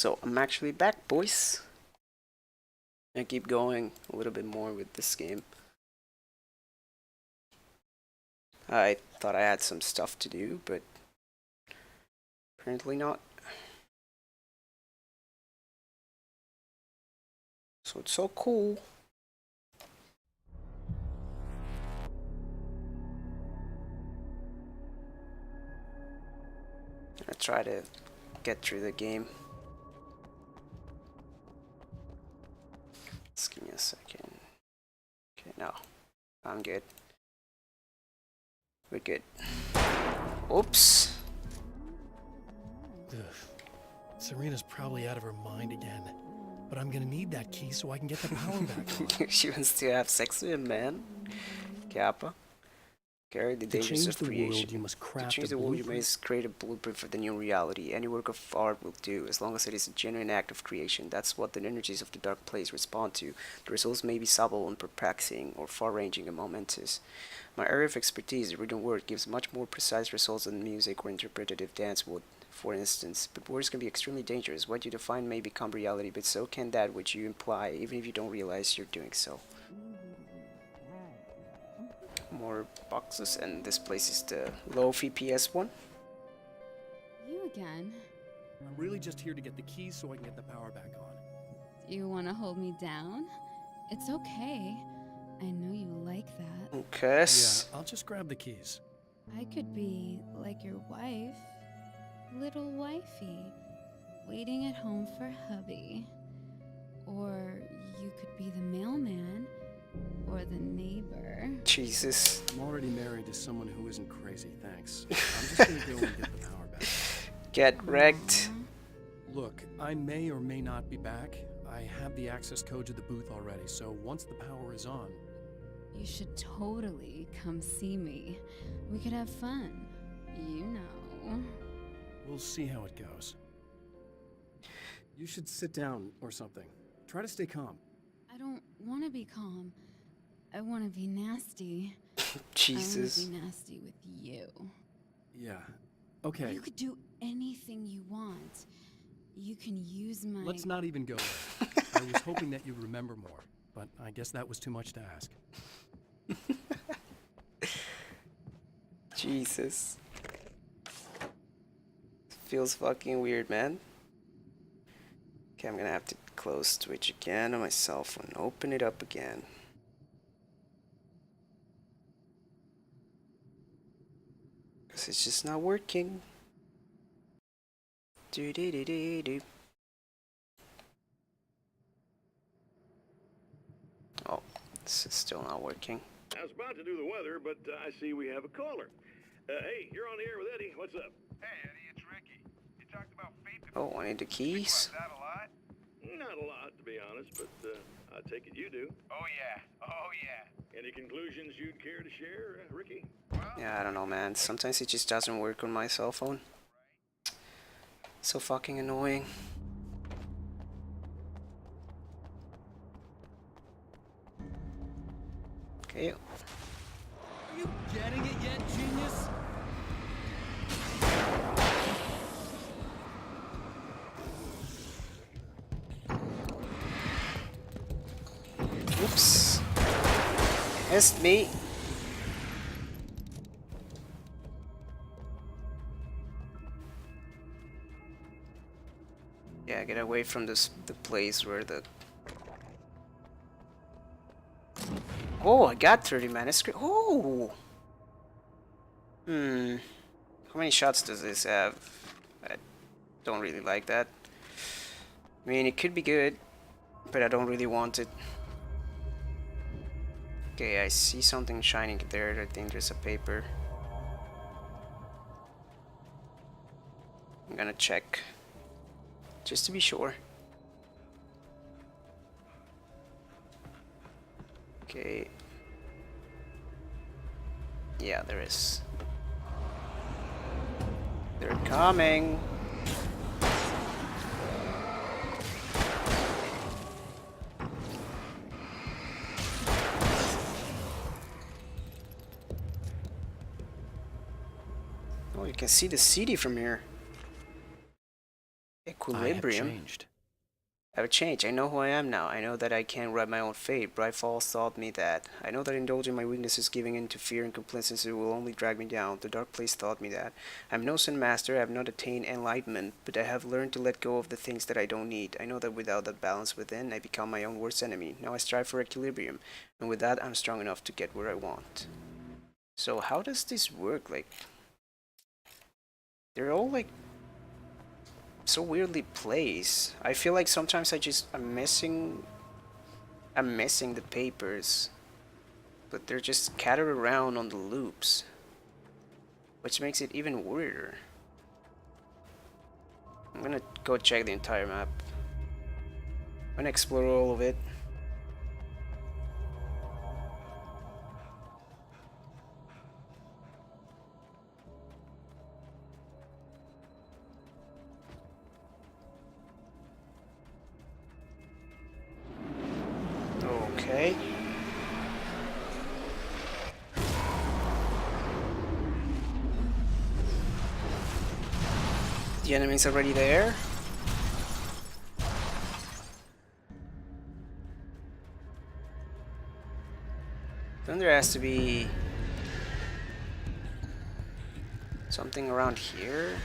So I'm actually back, boys. I keep going a little bit more with this game. I thought I had some stuff to do, but apparently not. So it's so cool. I try to get through the game. Just give me a second. Okay, no. I'm good. We're good. Oops. Ugh. Serena's probably out of her mind again. But I'm gonna need that key so I can get the power back on. She wants to have sex with a man. Kappa. Carry the To dangers change of the creation. world, you must To craft change a the world, you blueprint. must create a blueprint for the new reality. Any work of art will do, as long as it is a genuine act of creation. That's what the energies of the dark place respond to. The results may be subtle and perplexing, or far-ranging and momentous. My area of expertise, the written word, gives much more precise results than music or interpretative dance would, for instance. But words can be extremely dangerous. What you define may become reality, but so can that which you imply, even if you don't realize you're doing so. More boxes, and this place is the low FPS one. You again? I'm really just here to get the keys so I can get the power back on. Do you want to hold me down? It's okay. I know you like that. Okay. Yeah, I'll just grab the keys. I could be like your wife, little wifey, waiting at home for hubby. Or you could be the mailman, or the neighbor. Jesus. I'm already married to someone who isn't crazy, thanks. I'm just gonna go and get the power back. Get wrecked. Aw. Look, I may or may not be back. I have the access code to the booth already, so once the power is on... You should totally come see me. We could have fun. You know. We'll see how it goes. You should sit down or something. Try to stay calm. I don't want to be calm. I want to be nasty. Jesus. I want to be nasty with you. Yeah. Okay, You could do anything you want. You can use my... let's not even go there. I was hoping that you'd remember more, but I guess that was too much to ask. Jesus. Feels fucking weird, man. Okay, I'm gonna have to close Twitch again on my cell phone. Open it up again. Because it's just not working. Do do do do do. Oh, this is still not working. I was about to do the weather, but I see we have a caller. Hey, you're on the air with Eddie. What's up? Hey, Eddie, it's Ricky. You talked about fate. Oh, I need the keys. That a lot? Not a lot, to be honest, but I take it you do. Oh yeah. Any conclusions you'd care to share, Ricky? Yeah, I don't know, man. Sometimes it just doesn't work on my cell phone. So fucking annoying. Okay. Are you getting it yet, genius? Oops. Missed me. Yeah, get away from the place where the... Oh, I got 30 manuscript. Oh! How many shots does this have? I don't really like that. I mean, it could be good, but I don't really want it. Okay, I see something shining there. I think there's a paper. I'm gonna check. Just to be sure. Okay. Yeah, there is. They're coming. Oh, you can see the city from here. Hey, cool. equilibrium. I've changed. I know who I am now. I know that I can't write my own fate. Bright Falls taught me that. I know that indulging my weaknesses, giving in to fear and complacency will only drag me down. The Dark Place taught me that. I'm no Zen master. I have not attained enlightenment, but I have learned to let go of the things that I don't need. I know that without that balance within, I become my own worst enemy. Now I strive for equilibrium, and with that, I'm strong enough to get where I want. So how does this work? Like, they're all like so weirdly placed. I feel like sometimes I'm missing the papers, but they're just scattered around on the loops, which makes it even weirder. I'm gonna go check the entire map. I'm gonna explore all of it. Okay. The enemy's already there. Then there has to be something around here.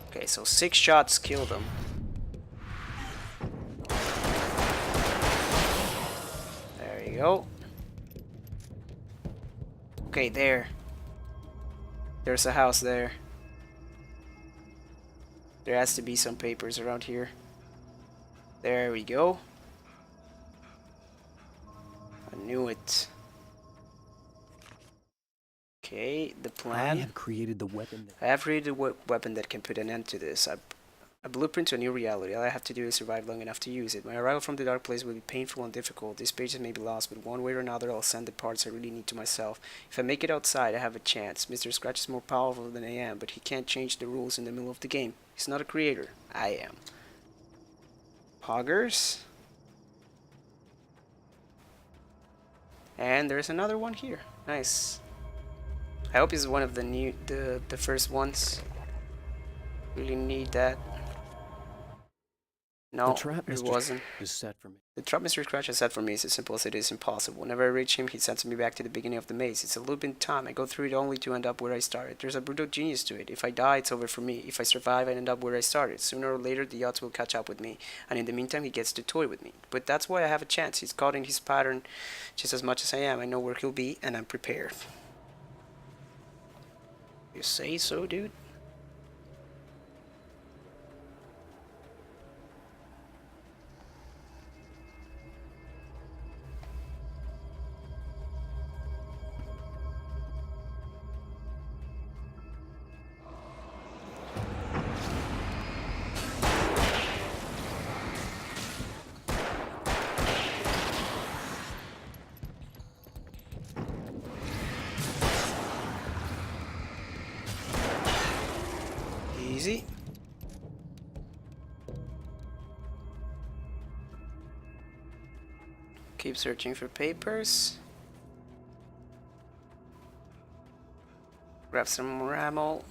Okay, so 6 shots killed him. There you go. Okay, there. There's a house there. There has to be some papers around here. There we go. I knew it. Okay, the plan. I have created the weapon that... I have created a weapon that can put an end to this. A blueprint to a new reality. All I have to do is survive long enough to use it. My arrival from the Dark Place will be painful and difficult. These pages may be lost, but one way or another I'll send the parts I really need to myself. If I make it outside, I have a chance. Mr. Scratch is more powerful than I am, but he can't change the rules in the middle of the game. He's not a creator. I am. Poggers. And there's another one here. Nice. I hope this is one of the first ones. Really need that. No, The trap it Mr. wasn't. is set for me. The trap Mr. Scratch has set for me is as simple as it is impossible. Whenever I reach him, he sends me back to the beginning of the maze. It's a loop in time. I go through it only to end up where I started. There's a brutal genius to it. If I die, it's over for me. If I survive, I end up where I started. Sooner or later, the odds will catch up with me. And in the meantime, he gets to toy with me. But that's why I have a chance. He's caught in his pattern just as much as I am. I know where he'll be, and I'm prepared. You say so, dude? Easy. Keep searching for papers. Grab some more ammo.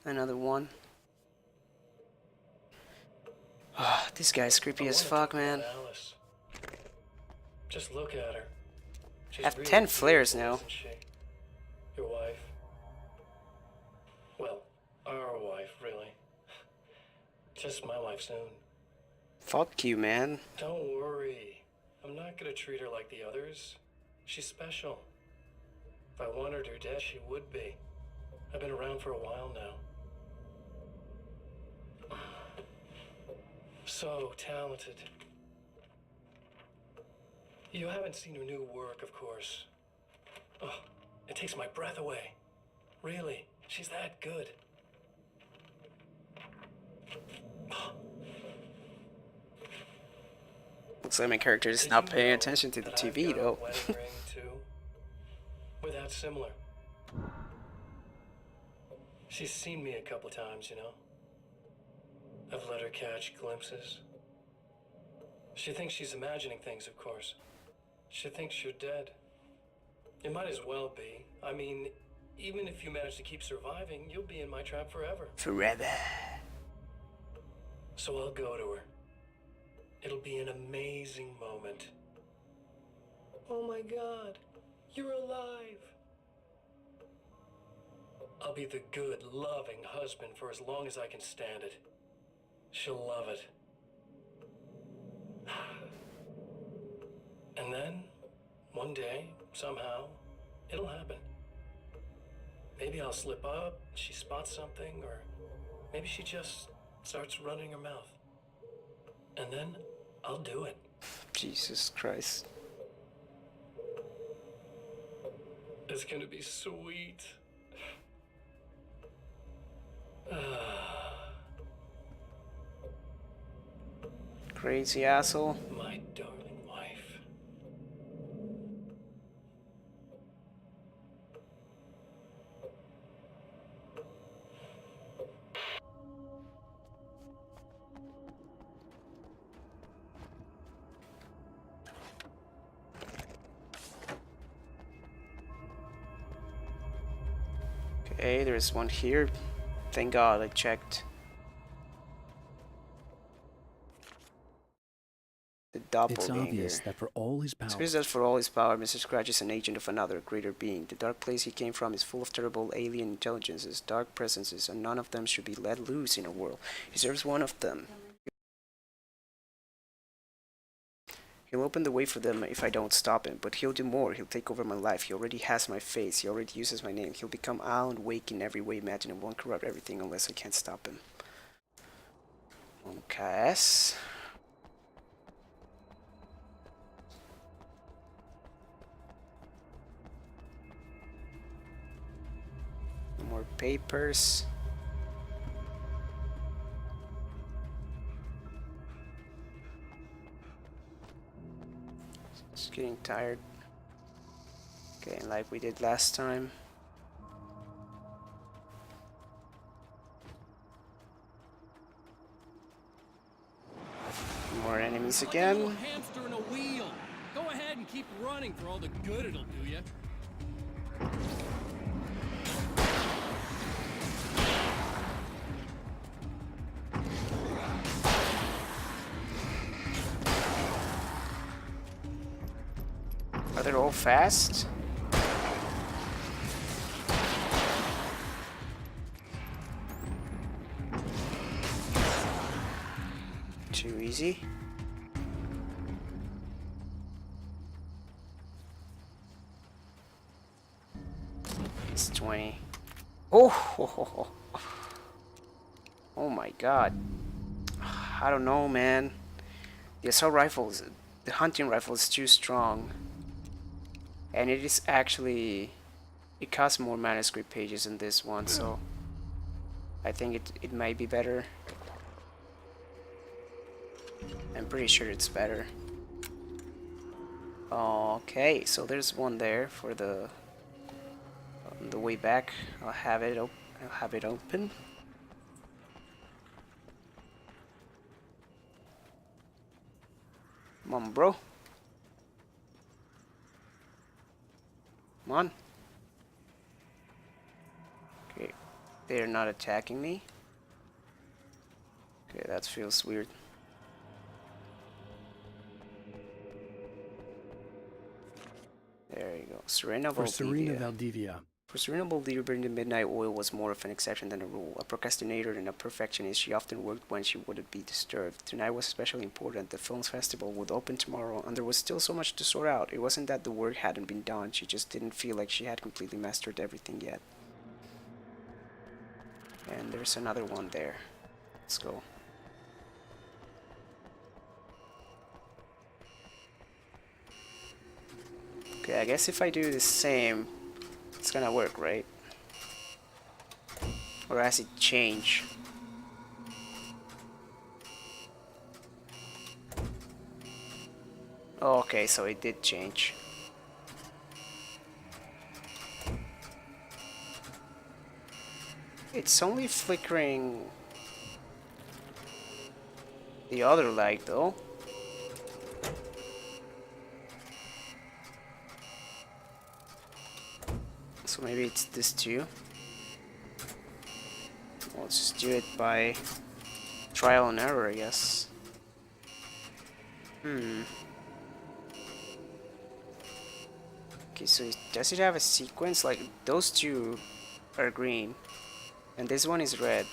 Another one. Ah, this guy's creepy as fuck, man. Alice. Just look at her. She's I have really 10 flares beautiful, now. isn't she? Your wife. Well, our wife, really. Just my wife soon. Fuck you, man. Don't worry. I'm not gonna treat her like the others. She's special. If I wanted her dead, she would be. I've been around for a while now. So talented. You haven't seen her new work, of course. Oh, it takes my breath away. Really, she's that good. Looks like my character is Did not you paying know attention to the that I've TV, got a though. wedding ring, too? We're that similar. She's seen me a couple times, you know. I've let her catch glimpses. She thinks she's imagining things, of course. She thinks you're dead. It might as well be. I mean, even if you manage to keep surviving, you'll be in my trap forever. Forever. So I'll go to her. It'll be an amazing moment. Oh my God, you're alive. I'll be the good, loving husband for as long as I can stand it. She'll love it. And then, one day, somehow, it'll happen. Maybe I'll slip up, she spots something, or maybe she just starts running her mouth. And then, I'll do it. Jesus Christ. It's gonna be sweet. Crazy asshole. My darling wife. Okay, there's one here. Thank God I checked. The It's doppelganger. obvious that for all his power, It's obvious that for all his power, Mr. Scratch is an agent of another, greater being. The dark place he came from is full of terrible alien intelligences, dark presences, and none of them should be let loose in a world. He serves one of them. He'll open the way for them if I don't stop him, but he'll do more. He'll take over my life. He already has my face. He already uses my name. He'll become Alan Wake in every way imaginable and corrupt everything unless I can't stop him. Okay. More papers. Just getting tired. Okay, like we did last time. More enemies Like a again. little hamster in a wheel. Go ahead and keep running for all the good it'll do you. Are they all fast? Too easy. It's 20. Oh, oh my God. I don't know, man. The assault rifles, the hunting rifle is too strong. And it is actually, it costs more manuscript pages than this one, so I think it might be better. I'm pretty sure it's better. Okay, so there's one there for the on the way back. I'll have it open. Come on, bro. Come on. Okay, they're not attacking me. Okay, that feels weird. There you go. Serena for Serena Valdivia. Valdivia, For Serena Valdivia, burning the midnight oil was more of an exception than a rule. A procrastinator and a perfectionist, she often worked when she wouldn't be disturbed. Tonight was especially important. The film's festival would open tomorrow, and there was still so much to sort out. It wasn't that the work hadn't been done, she just didn't feel like she had completely mastered everything yet. And there's another one there. Let's go. Okay, I guess if I do the same, it's gonna work, right? Or has it changed? Oh, okay, so it did change. It's only flickering the other light, though. So maybe it's this too. Well, let's just do it by trial and error, I guess. Okay, so does it have a sequence? Like, those two are green, and this one is red.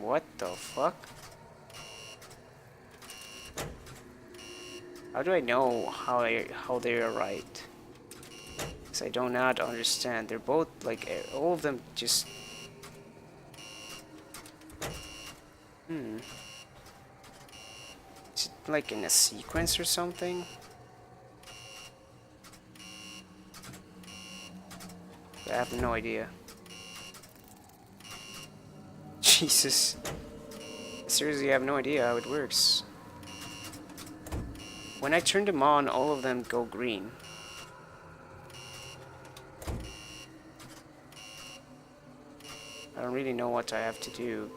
What the fuck? How do I know how they are right? Because I do not understand. They're both like all of them just. Is it like in a sequence or something? I have no idea. Jesus. Seriously, I have no idea how it works. When I turn them on, all of them go green. I don't really know what I have to do.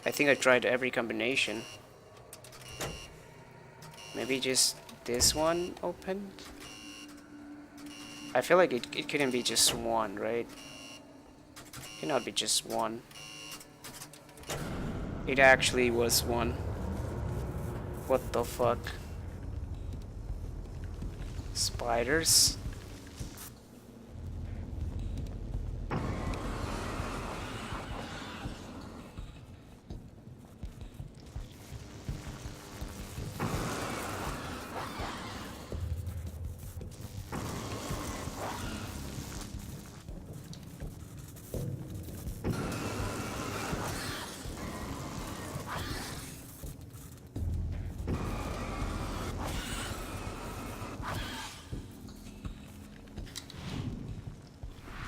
I think I tried every combination. Maybe just this one opened? I feel like it couldn't be just one, right? It cannot be just one. It actually was one. What the fuck? Spiders?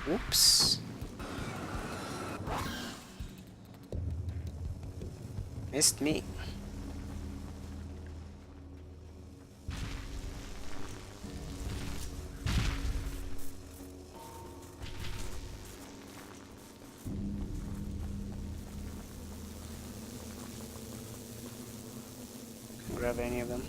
Oops. Missed me. Can't grab any of them.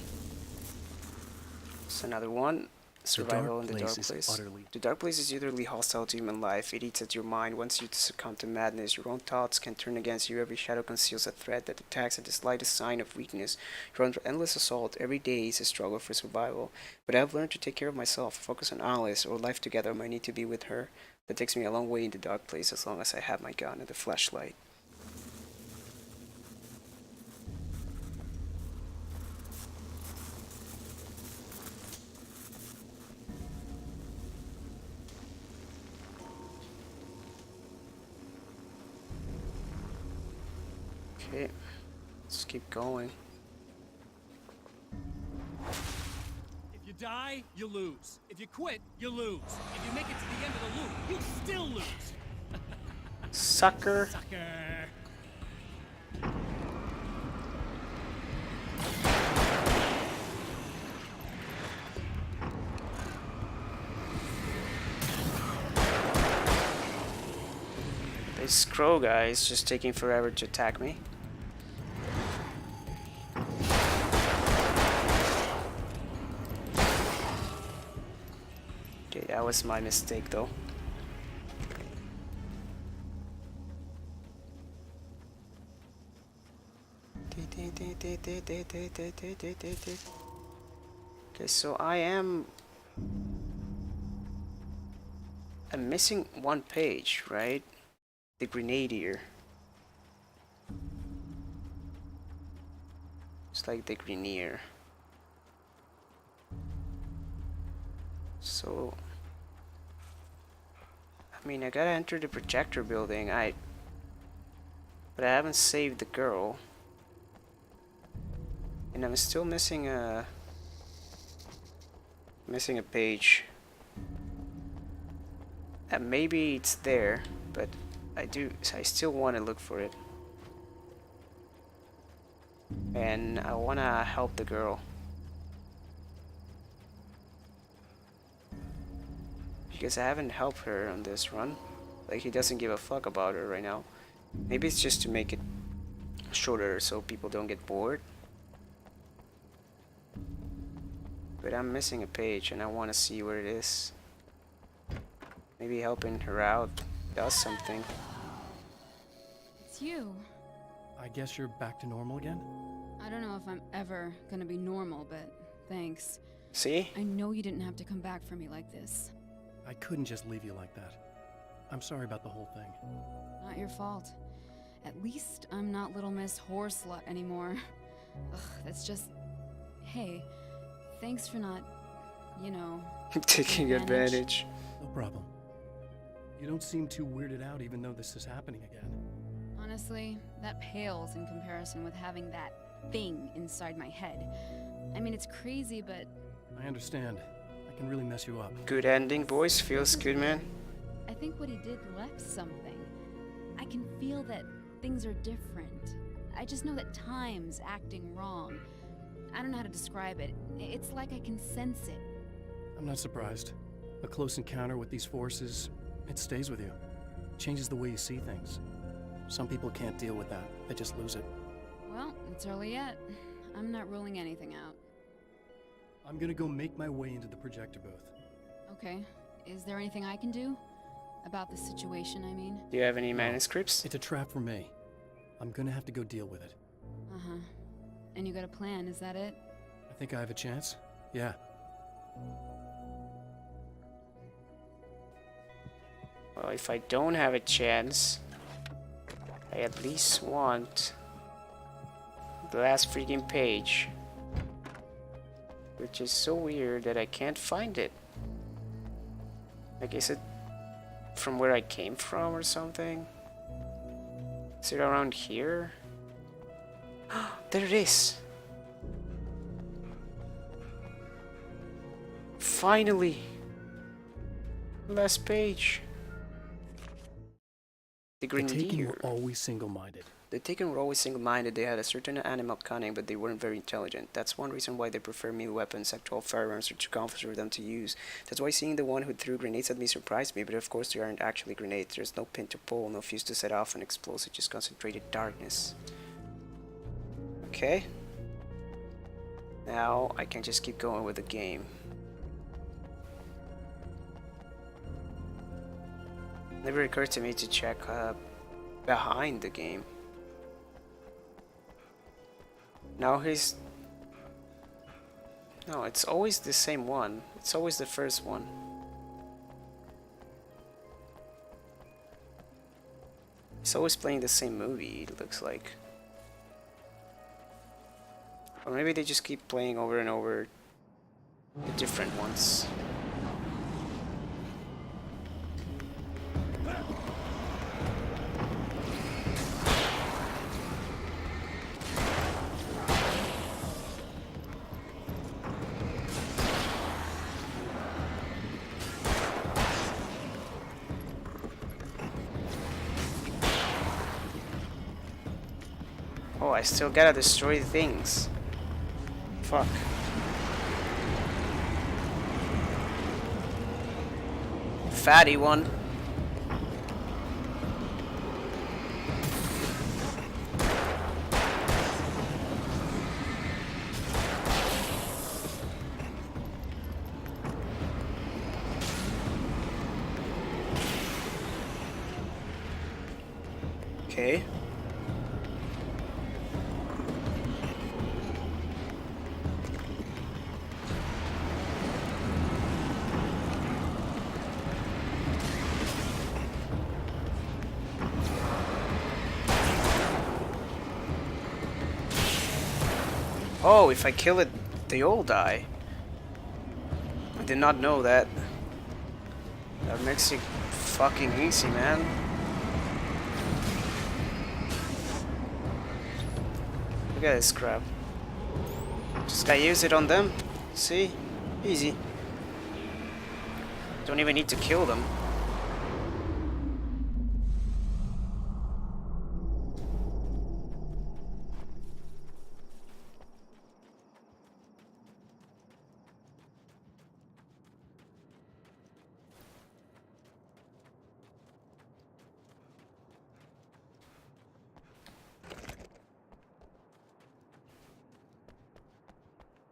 It's another one. Survival in the dark place. The dark place is utterly hostile to human life. It eats at your mind, wants you to succumb to madness. Your own thoughts can turn against you. Every shadow conceals a threat that attacks at the slightest sign of weakness. You're under endless assault. Every day is a struggle for survival. But I've learned to take care of myself, focus on Alice, or life together might need to be with her. That takes me a long way in the dark place as long as I have my gun and the flashlight. Okay, let's keep going. If you die, you lose. If you quit, you lose. If you make it to the end of the loop, you still lose. Sucker. Sucker. This crow guy is just taking forever to attack me. Okay, that was my mistake though. Okay, so I'm missing one page, right? The Grenadier. It's like the Grenadier. So, I mean, I gotta enter the projector building. But I haven't saved the girl, and I'm still missing a page. And maybe it's there, but I still want to look for it. And I want to help the girl. Because I haven't helped her on this run. Like, he doesn't give a fuck about her right now. Maybe it's just to make it shorter so people don't get bored. But I'm missing a page and I want to see where it is. Maybe helping her out does something. It's you. I guess you're back to normal again? I don't know if I'm ever gonna be normal, but thanks. See? I know you didn't have to come back for me like this. I couldn't just leave you like that. I'm sorry about the whole thing. Not your fault. At least I'm not Little Miss Horslut anymore. Ugh, that's just... Hey, thanks for not, you know... Taking advantage. No problem. You don't seem too weirded out even though this is happening again. Honestly, that pales in comparison with having that thing inside my head. I mean, it's crazy, but... I understand. I can really mess you up. Good ending, boys. Feels good, man. I think what he did left something. I can feel that things are different. I just know that time's acting wrong. I don't know how to describe it. It's like I can sense it. I'm not surprised. A close encounter with these forces, it stays with you. Changes the way you see things. Some people can't deal with that. They just lose it. Well, it's early yet. I'm not ruling anything out. I'm gonna go make my way into the projector booth. Okay. Is there anything I can do? About the situation, I mean? Do you have any manuscripts? It's a trap for me. I'm gonna have to go deal with it. Uh-huh. And you got a plan, is that it? I think I have a chance. Yeah. Well, if I don't have a chance, I at least want the last freaking page. Which is so weird that I can't find it. Like, is it from where I came from or something? Is it around here? There it is! Finally! Last page. The The Taken Grenadier. were always single-minded. The Taken were always single-minded. They had a certain animal cunning, but they weren't very intelligent. That's one reason why they prefer melee weapons, actual firearms, or too complex for them to use. That's why seeing the one who threw grenades at me surprised me, but of course they aren't actually grenades. There's no pin to pull, no fuse to set off an explosive, just concentrated darkness. Okay. Now I can just keep going with the game. Never occurred to me to check behind the game. Now he's... No, it's always the same one. It's always the first one. He's always playing the same movie, it looks like. Or maybe they just keep playing over and over the different ones. Oh, I still gotta destroy things. Fuck. Fatty one. Okay. Oh, if I kill it, they all die. I did not know that. That makes it fucking easy, man. Look at this crap. Just gotta use it on them. See? Easy. Don't even need to kill them.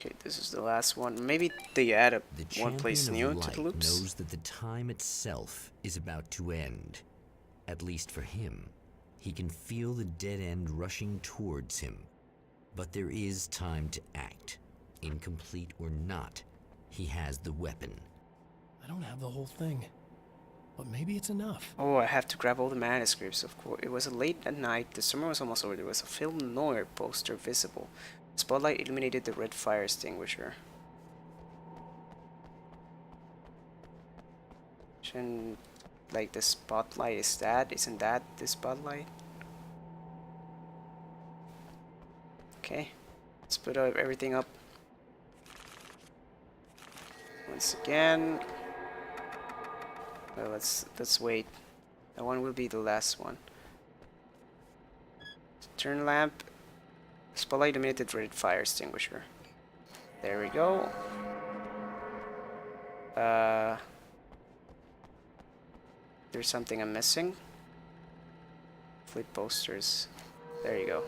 Okay, this is the last one. Maybe they add a The one place champion new of to the light loops. knows that the time itself is about to end. At least for him. He can feel the dead end rushing towards him. But there is time to act. Incomplete or not, he has the weapon. I don't have the whole thing. But maybe it's enough. Oh, I have to grab all the manuscripts, of course. It was late at night, the summer was almost over, there was a film noir poster visible. Spotlight illuminated the red fire extinguisher. Shouldn't, like, the spotlight is that? Isn't that the spotlight? Okay, let's put everything up. Once again. Well, let's wait. That one will be the last one. Turn lamp. Spotlight illuminated red fire extinguisher. There we go. There's something I'm missing. Flip posters. There you go.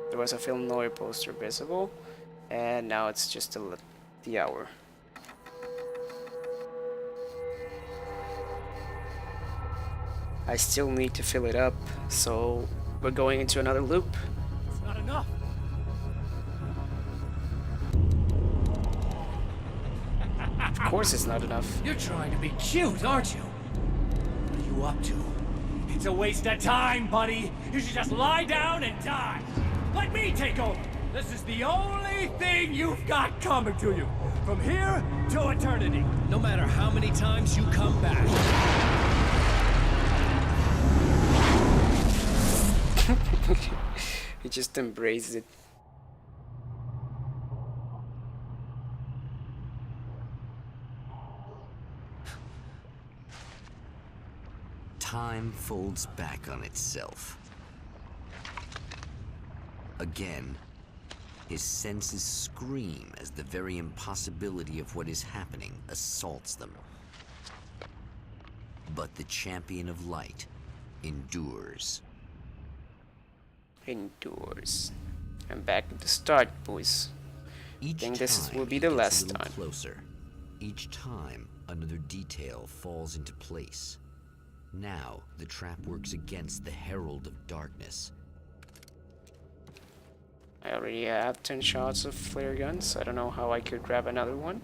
There was a film noir poster visible, and now it's just the hour. I still need to fill it up, so we're going into another loop. It's not enough. Of course it's not enough. You're trying to be cute, aren't you? What are you up to? It's a waste of time, buddy. You should just lie down and die. Let me take over. This is the only thing you've got coming to you. From here to eternity. No matter how many times you come back. He just embraced it. Time folds back on itself. Again, his senses scream as the very impossibility of what is happening assaults them. But the champion of light endures. Endures. I'm back at the start, boys. Each think time this will be he the gets last a little time. closer. Each time another detail falls into place. Now the trap works against the Herald of Darkness. I already have 10 shots of flare guns. I don't know how I could grab another one.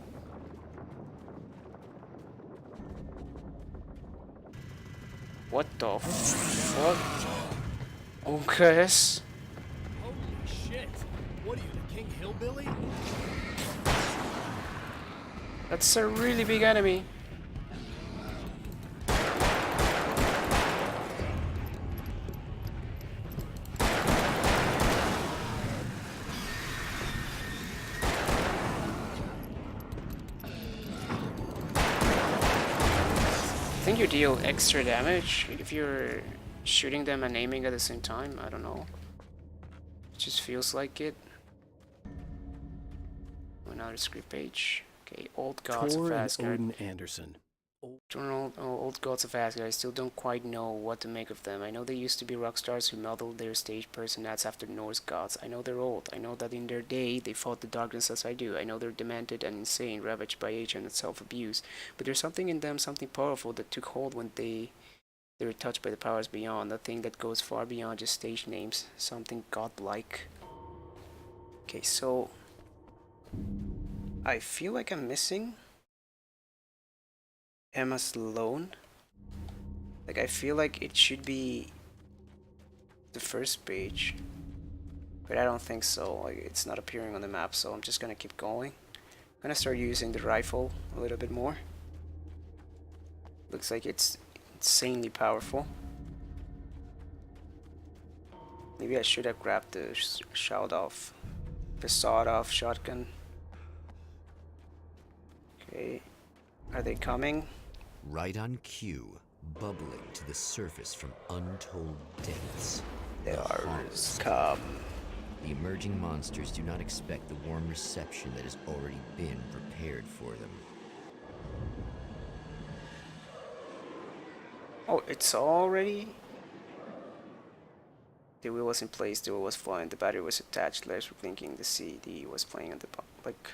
What the fuck? Okay. Holy shit. What are you, the King Hillbilly? That's a really big enemy. I think you deal extra damage if you're shooting them and aiming at the same time. I don't know. It just feels like it. Another script page. Okay, Old Gods of Tor and Asgard. Odin Anderson. Old Gods of Asgard. I still don't quite know what to make of them. I know they used to be rock stars who modeled their stage personas after Norse gods. I know they're old. I know that in their day they fought the darkness as I do. I know they're demented and insane, ravaged by age and self-abuse. But there's something in them, something powerful that took hold when they were touched by the powers beyond. A thing that goes far beyond just stage names. Something godlike. Okay, so I feel like I'm missing Emma Sloan. Like, I feel like it should be the first page, but I don't think so. Like, it's not appearing on the map, so I'm just gonna keep going. I'm gonna start using the rifle a little bit more. Looks like it's insanely powerful. Maybe I should have grabbed the sawed-off shotgun. Okay, are they coming? Right on cue, bubbling to the surface from untold depths. They are Haunts. come. The emerging monsters do not expect the warm reception that has already been prepared for them. Oh, it's already. The wheel was in place, the wheel was flying, the battery was attached, legs were blinking, the CD was playing on the like,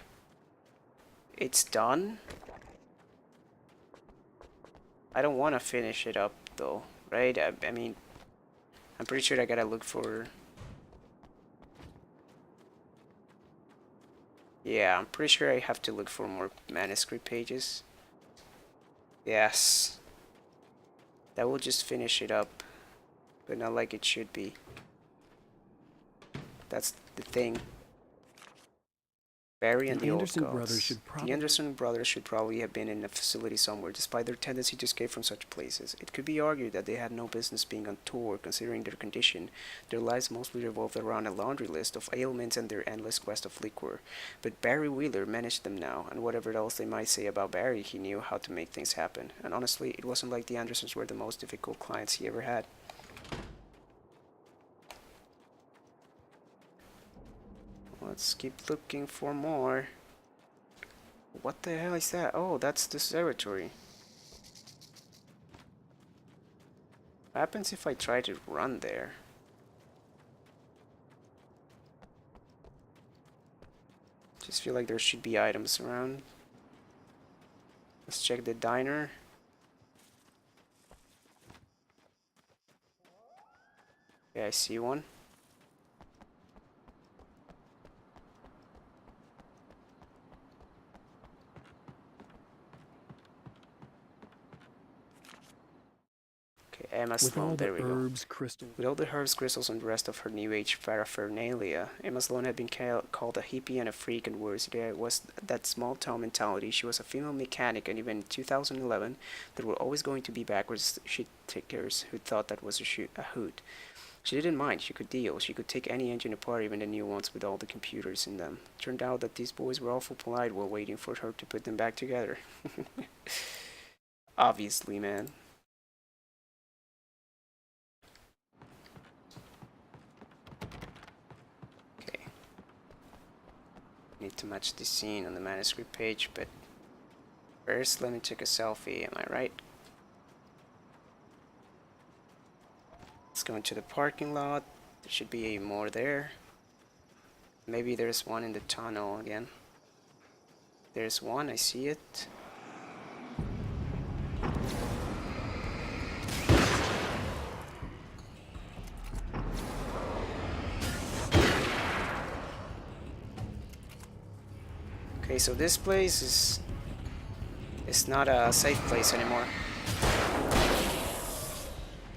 it's done. I don't want to finish it up though, right? I mean, I'm pretty sure I gotta look for... Yeah, I'm pretty sure I have to look for more manuscript pages. Yes. That will just finish it up, but not like it should be. That's the thing. Barry and the old gods. The Anderson brothers should probably have been in a facility somewhere, despite their tendency to escape from such places. It could be argued that they had no business being on tour, considering their condition. Their lives mostly revolved around a laundry list of ailments and their endless quest of liquor. But Barry Wheeler managed them now, and whatever else they might say about Barry, he knew how to make things happen. And honestly, it wasn't like the Andersons were the most difficult clients he ever had. Let's keep looking for more. What the hell is that? Oh, that's the observatory. What happens if I try to run there? Just feel like there should be items around. Let's check the diner. Yeah, I see one. Emma Sloan, there we go. With all the herbs, crystals, and the rest of her New Age paraphernalia, Emma Sloan had been called a hippie and a freak, and worse, there was that small town mentality. She was a female mechanic, and even in 2011, there were always going to be backwards shit takers who thought that was a hoot. She didn't mind. She could deal. She could take any engine apart, even the new ones with all the computers in them. Turned out that these boys were awful polite while waiting for her to put them back together. Obviously, man. Need to match the scene on the manuscript page, but first let me take a selfie, am I right? Let's go into the parking lot. There should be more there. Maybe there's one in the tunnel again. There's one, I see it. Okay, so this place is not a safe place anymore.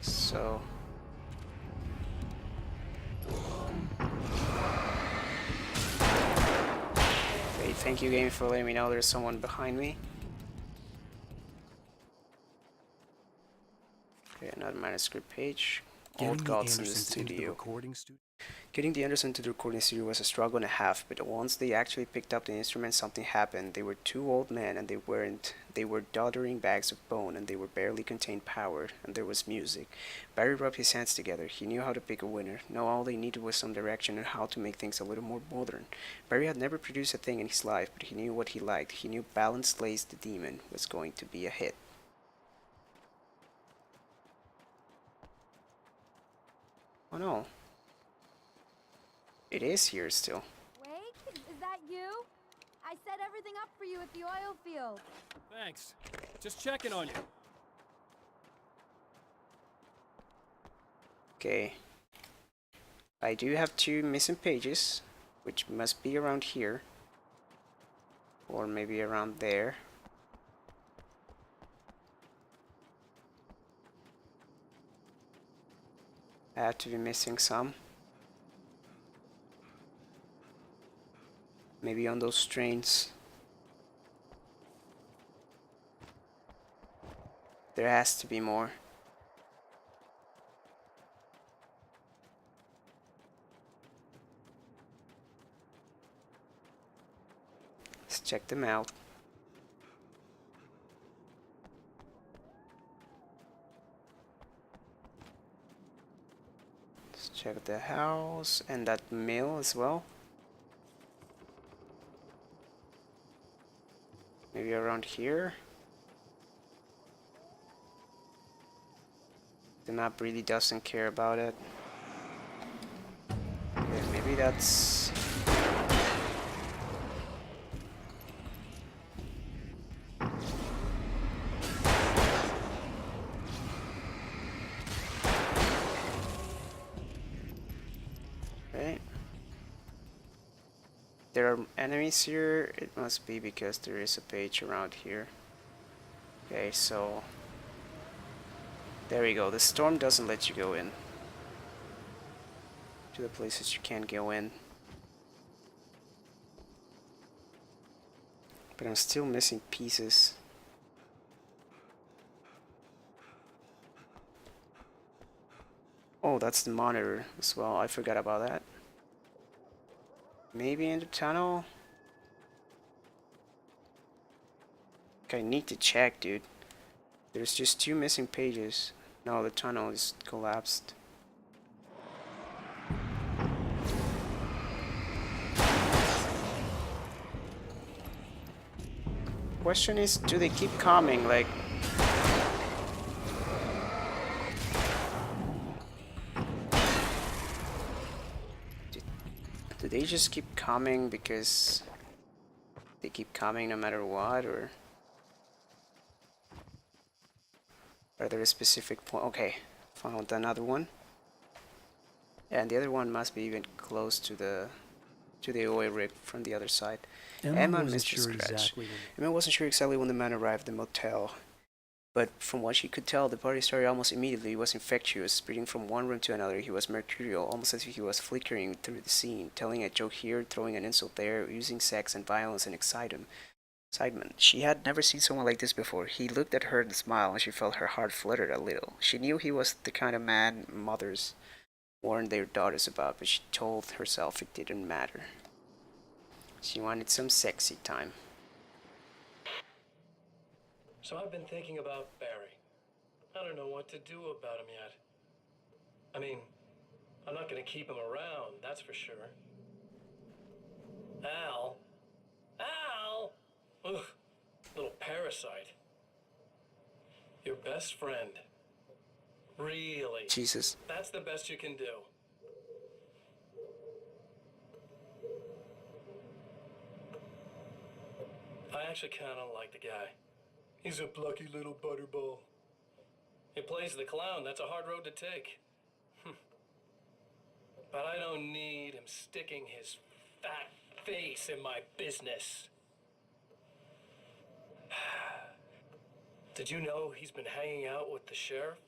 So okay, thank you game for letting me know there's someone behind me. Okay, another manuscript page. Old gods in the studio. Getting the Anderson to the recording studio was a struggle and a half, but once they actually picked up the instrument, something happened. They were two old men, and they were doddering bags of bone, and they were barely contained powered, and there was music. Barry rubbed his hands together. He knew how to pick a winner. Now all they needed was some direction and how to make things a little more modern. Barry had never produced a thing in his life, but he knew what he liked. He knew Balance Slays the Demon was going to be a hit. Oh no. It is here still. Wake, is that you? I set everything up for you at the oil field. Thanks. Just checking on you. Okay. I do have 2 missing pages, which must be around here. Or maybe around there. I have to be missing some. Maybe on those trains. There has to be more. Let's check them out. Let's check the house and that mill as well. Maybe around here. The map really doesn't care about it. Okay, maybe that's... There are enemies here. It must be because there is a page around here. Okay, so there we go. The storm doesn't let you go in to the places you can't go in. But I'm still missing pieces. Oh, that's the monitor as well. I forgot about that. Maybe in the tunnel? I need to check, dude. There's just 2 missing pages. No, the tunnel is collapsed. Question is, do they keep coming? Like, do they just keep coming because they keep coming no matter what, or are there a specific point? Okay, found another one, and the other one must be even close to the oil rig from the other side. Emma and Mr. Scratch. Emma wasn't sure exactly when the man arrived at the motel, but from what she could tell, the party started almost immediately. He was infectious, spreading from one room to another. He was mercurial, almost as if he was flickering through the scene, telling a joke here, throwing an insult there, using sex and violence and excitement. She had never seen someone like this before. He looked at her and smiled, and she felt her heart flutter a little. She knew he was the kind of man mothers warned their daughters about, but she told herself it didn't matter. She wanted some sexy time. So I've been thinking about Barry. I don't know what to do about him yet. I mean, I'm not gonna keep him around, that's for sure. Al? Ugh, little parasite. Your best friend. Really? Jesus. That's the best you can do. I actually kind of like the guy. He's a plucky little butterball. He plays the clown. That's a hard road to take. But I don't need him sticking his fat face in my business. Did you know he's been hanging out with the sheriff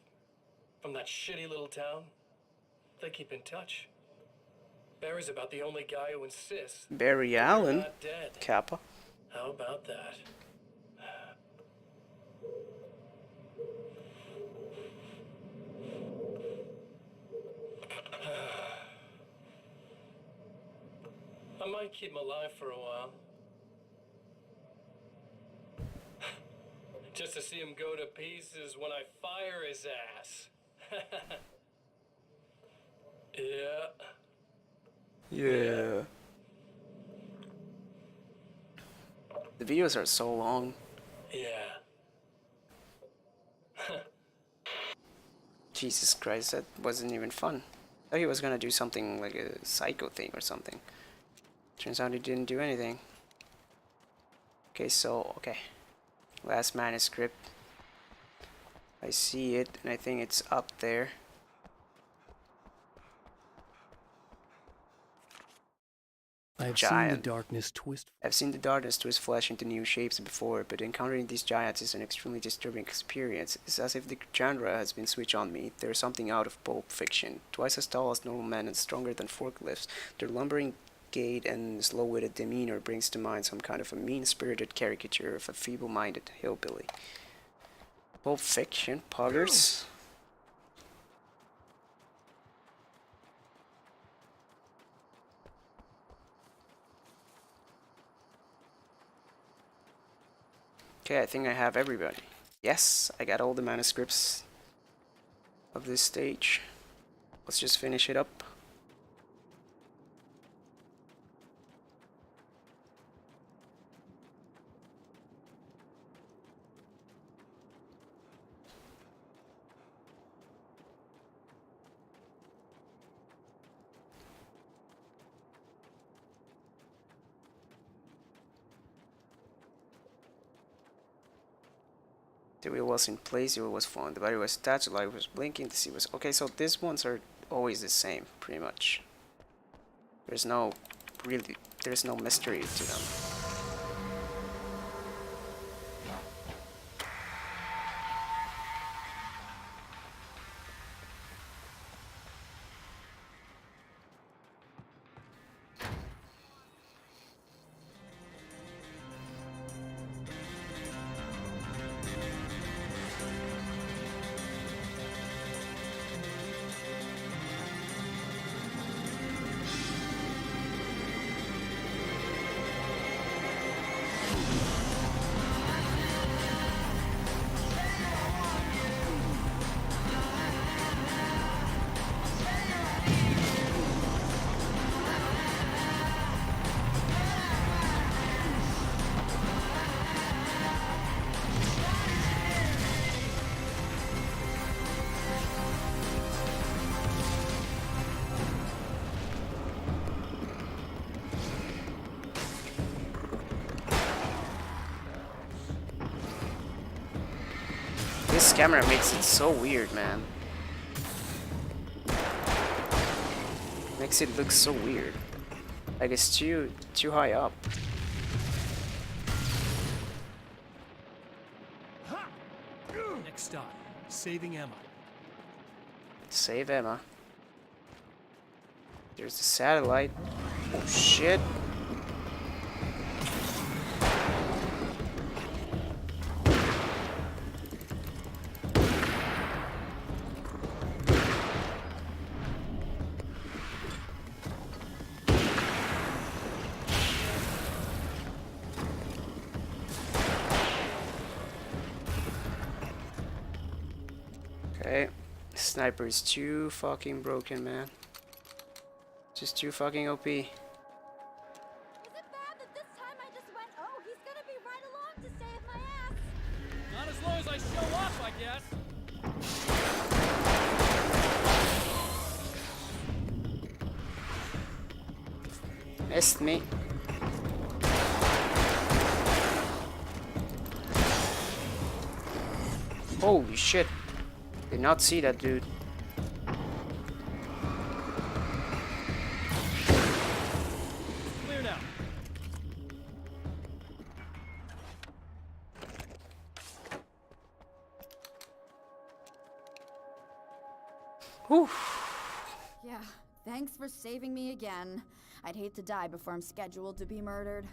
from that shitty little town? They keep in touch. Barry's about the only guy who insists Barry you're Allen? not dead. Kappa. How about that? I might keep him alive for a while. Just to see him go to pieces when I fire his ass. Yeah. Yeah. The videos are so long. Yeah. Jesus Christ, that wasn't even fun. I thought he was gonna do something like a psycho thing or something. Turns out he didn't do anything. Okay, so, okay. Last manuscript. I see it, and I think it's up there. I've Giant. seen the darkness twist. I've seen the darkness twist flesh into new shapes before, but encountering these giants is an extremely disturbing experience. It's as if the genre has been switched on me. There's something out of Pulp Fiction. Twice as tall as normal men and stronger than forklifts. Their lumbering gait and slow-witted demeanor brings to mind some kind of a mean-spirited caricature of a feeble-minded hillbilly. Pulp Fiction? Poggers? Okay, I think I have everybody. Yes, I got all the manuscripts of this stage. Let's just finish it up. The wheel was in place, the wheel was falling, the battery was attached, the light was blinking, the sea was... Okay, so these ones are always the same, pretty much. There's no really, there's no mystery to them. This camera makes it so weird, man. Makes it look so weird. Like it's too high up. Next stop, saving Emma. Save Emma. There's the satellite. Oh shit. Okay, sniper is too fucking broken, man. Just too fucking OP. Is it bad that this time I just went, oh, he's gonna be right along to save my ass? Not as long as I show up, I guess. Missed me. Holy shit. Did not see that dude. Clear now. Whew. Yeah, thanks for saving me again. I'd hate to die before I'm scheduled to be murdered.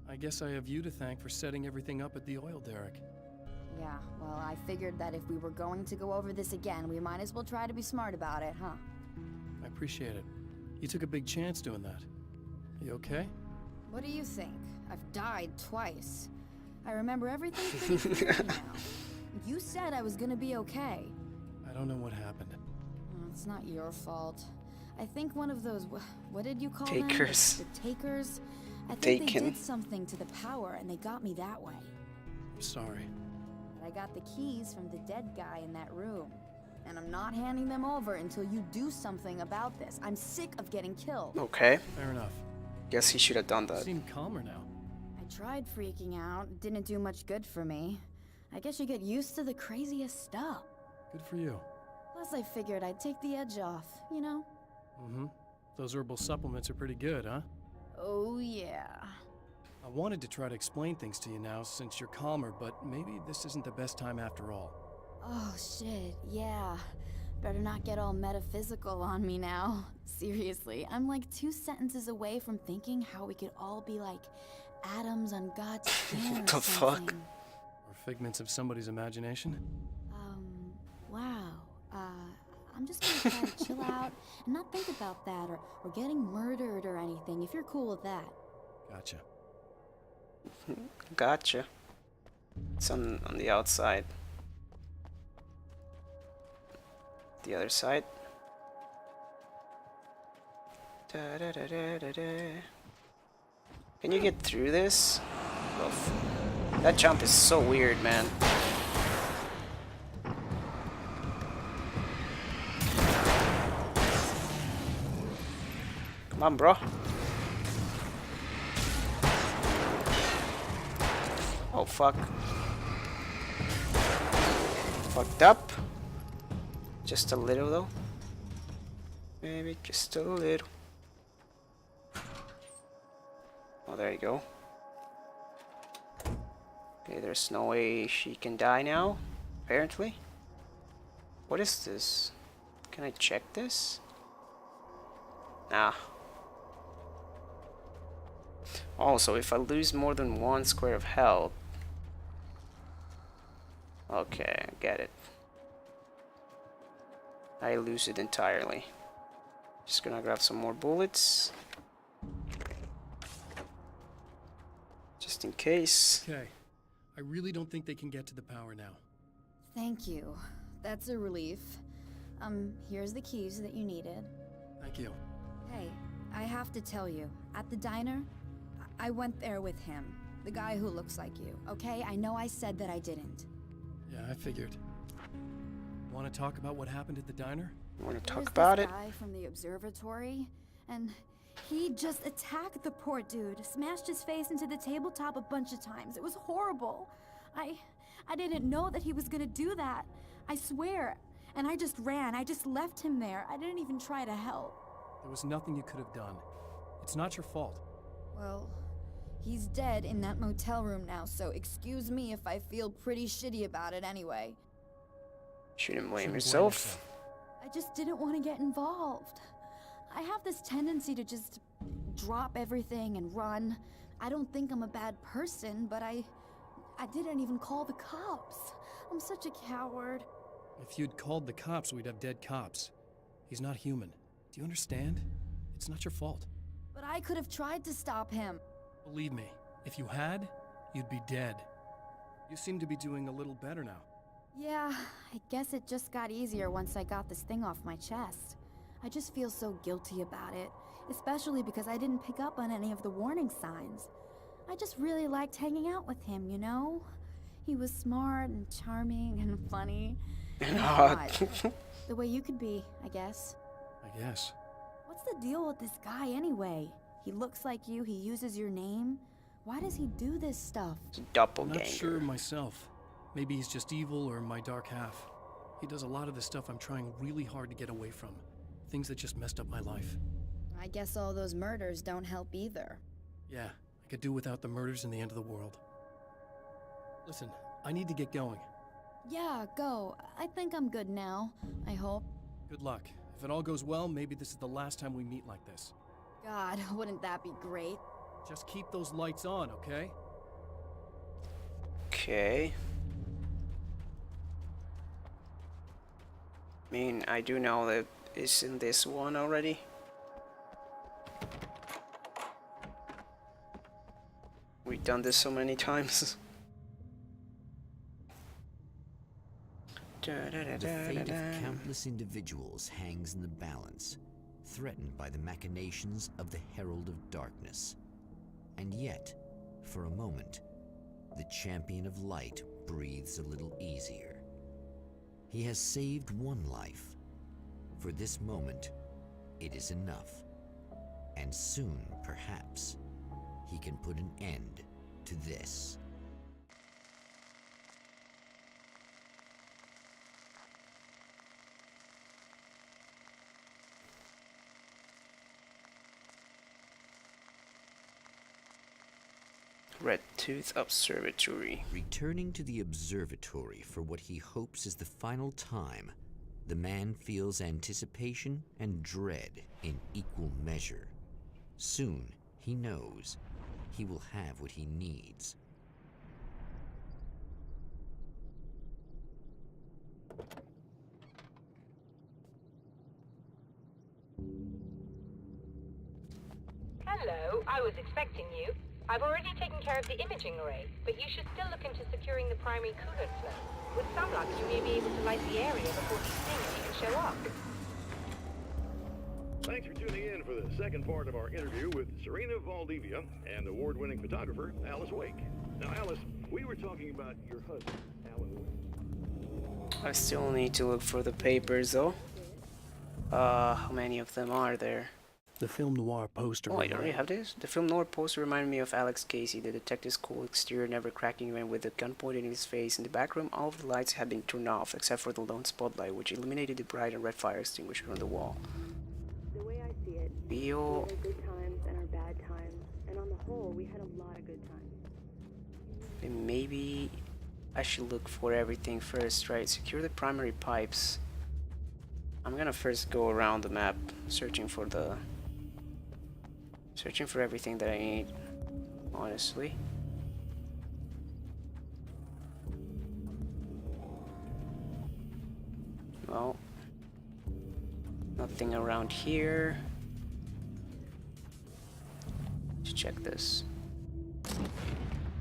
I guess I have you to thank for setting everything up at the oil derrick. Yeah, well, I figured that if we were going to go over this again, we might as well try to be smart about it, huh? I appreciate it. You took a big chance doing that. You okay? What do you think? I've died twice. I remember everything pretty clearly now. You said I was gonna be okay. I don't know what happened. It's not your fault. I think one of those, what did you call Takers. them? The takers? I think Taken. they did something to the power and they got me that way. I'm sorry. But I got the keys from the dead guy in that room. And I'm not handing them over until you do something about this. I'm sick of getting killed. Okay. Fair enough. Guess he should have done You that. seem calmer now. I tried freaking out. It didn't do much good for me. I guess you get used to the craziest stuff. Good for you. Plus I figured I'd take the edge off, you know? Mm-hmm. Those herbal supplements are pretty good, huh? Oh yeah. I wanted to try to explain things to you now since you're calmer, but maybe this isn't the best time after all. Oh shit, yeah. Better not get all metaphysical on me now. Seriously, I'm like 2 sentences away from thinking how we could all be like atoms on God's skin or What the fuck? something. Or figments of somebody's imagination? Wow. I'm just gonna try to chill out and not think about that or getting murdered or anything, if you're cool with that. Gotcha. Gotcha. It's on the outside. The other side. Da, da, da, da, da, da. Can you get through this? Oof. That jump is so weird, man. Come on, bro. Oh, fuck. Fucked up. Just a little, though. Maybe just a little. Oh, there you go. Okay, there's no way she can die now, apparently. What is this? Can I check this? Nah. Also, if I lose more than 1 square of health... Okay, I get it. I lose it entirely. Just gonna grab some more bullets. Just in case. Okay. I really don't think they can get to the power now. Thank you. That's a relief. Here's the keys that you needed. Thank you. Hey, I have to tell you, at the diner, I went there with him. The guy who looks like you, okay? I know I said that I didn't. Yeah, I figured. Want to talk about what happened at the diner? Want to There's talk about this it? guy from the observatory, and he just attacked the poor dude, smashed his face into the tabletop a bunch of times. It was horrible. I didn't know that he was gonna do that. I swear. And I just ran. I just left him there. I didn't even try to help. There was nothing you could have done. It's not your fault. Well, he's dead in that motel room now, so excuse me if I feel pretty shitty about it anyway. Shouldn't blame Shouldn't yourself. I just didn't want to get involved. I have this tendency to just drop everything and run. I don't think I'm a bad person, but I didn't even call the cops. I'm such a coward. If you'd called the cops, we'd have dead cops. He's not human. Do you understand? It's not your fault. But I could have tried to stop him. Believe me, if you had, you'd be dead. You seem to be doing a little better now. Yeah, I guess it just got easier once I got this thing off my chest. I just feel so guilty about it, especially because I didn't pick up on any of the warning signs. I just really liked hanging out with him, you know? He was smart and charming and funny. And odd. The way you could be, I guess. I guess. What's the deal with this guy anyway? He looks like you, he uses your name. Why does he do this stuff? It's a I'm doppelganger. not sure myself. Maybe he's just evil or my dark half. He does a lot of the stuff I'm trying really hard to get away from. Things that just messed up my life. I guess all those murders don't help either. Yeah, I could do without the murders and the end of the world. Listen, I need to get going. Yeah, go. I think I'm good now. I hope. Good luck. If it all goes well, maybe this is the last time we meet like this. God, wouldn't that be great? Just keep those lights on, okay? Okay. I mean, I do know that it's in this one already. We've done this so many times. The fate of countless individuals hangs in the balance, threatened by the machinations of the Herald of Darkness. And yet, for a moment, the Champion of Light breathes a little easier. He has saved one life. For this moment, it is enough. And soon, perhaps, he can put an end to this. Red Tooth Observatory. Returning to the observatory for what he hopes is the final time, the man feels anticipation and dread in equal measure. Soon, he knows, he will have what he needs. Hello, I was expecting you. I've already taken care of the imaging array, but you should still look into securing the primary coolant flow. With some luck, you may be able to light the area before these things even show up. Thanks for tuning in for the second part of our interview with Serena Valdivia and award-winning photographer Alice Wake. Now, Alice, we were talking about your husband, Alan Wake. I still need to look for the papers though. How many of them are there? The film noir poster. Oh, I already have this? The film noir poster reminded me of Alex Casey, the detective's cool exterior never cracking even with a gun pointed in his face. In the back room, all of the lights had been turned off, except for the lone spotlight, which illuminated the bright and red fire extinguisher on the wall. The way I see it, Bio... we had our good times and our bad times, and on the whole, we had lot of good times. And maybe I should look for everything first, right? Secure the primary pipes. I'm gonna first go around the map searching for everything that I need, honestly. Well, nothing around here. Let's check this.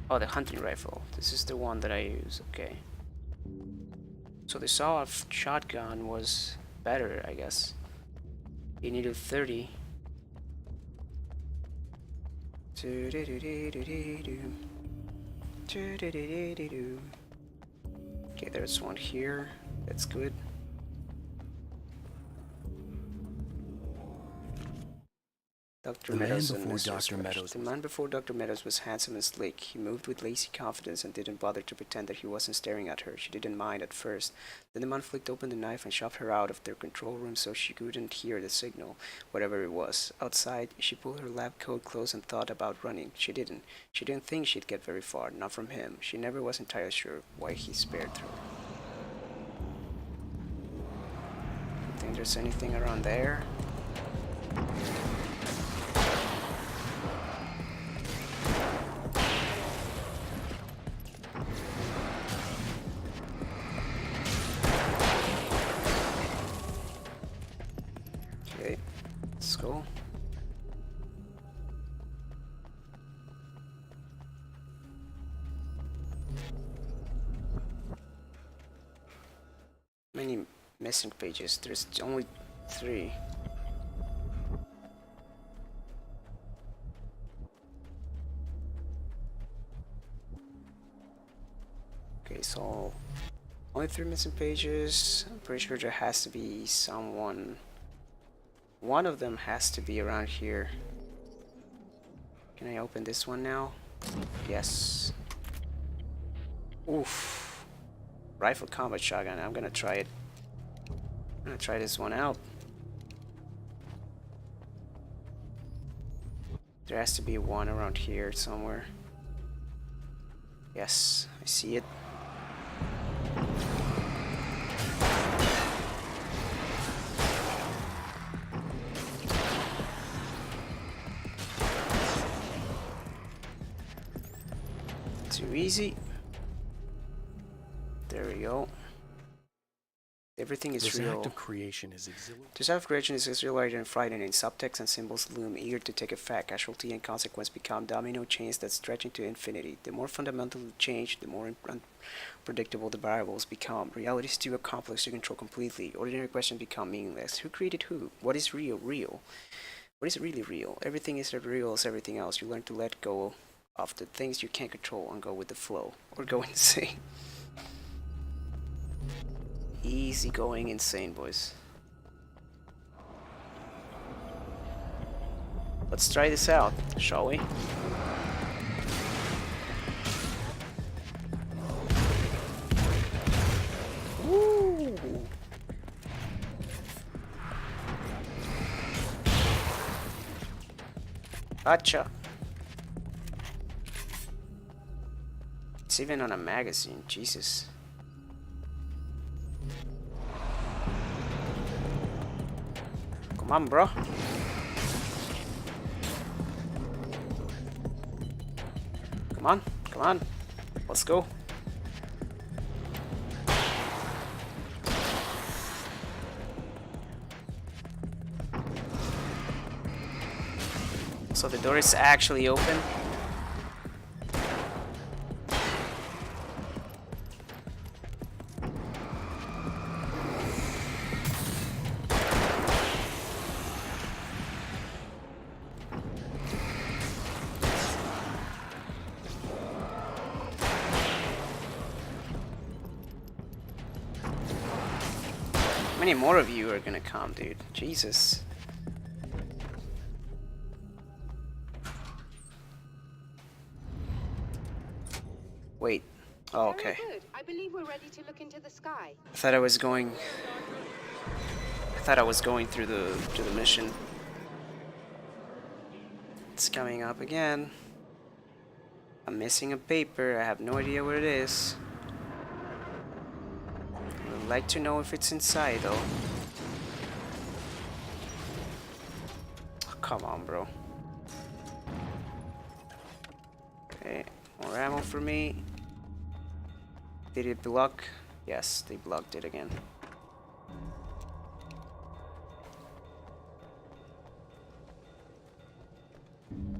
Oh, the hunting rifle. This is the one that I use. Okay. So the sawed-off shotgun was better, I guess. You needed 30. Okay, there's one here. That's good. Dr. Meadows and Mr. Squash. The man before Dr. Meadows was handsome and slick. He moved with lazy confidence and didn't bother to pretend that he wasn't staring at her. She didn't mind at first. Then the man flicked open the knife and shoved her out of their control room so she couldn't hear the signal, whatever it was. Outside, she pulled her lab coat close and thought about running. She didn't. She didn't think she'd get very far, not from him. She never was entirely sure why he spared her. Don't think there's anything around there. Okay, let's go. Many missing pages. There's only 3. Okay, so only 3 missing pages. I'm pretty sure there has to be someone. One of them has to be around here. Can I open this one now? Yes. Oof. Rifle combat shotgun. I'm gonna try it. I'm gonna try this one out. There has to be one around here somewhere. Yes, I see it. Too easy. There we go. Everything is This real. act of creation is exhilarating. This act of creation is exhilarating and frightening. Subtext and symbols loom, eager to take effect. Casualty and consequence become domino chains that stretch into infinity. The more fundamental the change, the more unpredictable the variables become. Reality is too complex to control completely. Ordinary questions become meaningless. Who created who? What is real? Real. What is really real? Everything is as real as everything else. You learn to let go of the things you can't control and go with the flow. Or go insane. Easy going insane, boys. Let's try this out, shall we? Woo! Gotcha. It's even on a magazine, Jesus. Come on, bro. Come on, come on. Let's go. So the door is actually open. How many more of you are gonna come, dude? Jesus. Wait. Oh, okay. Very good. I believe we're ready to look into the sky. I thought I was going through the mission. It's coming up again. I'm missing a paper. I have no idea what it is. I would like to know if it's inside though. Oh, come on, bro. Okay, more ammo for me. Did it block? Yes, they blocked it again.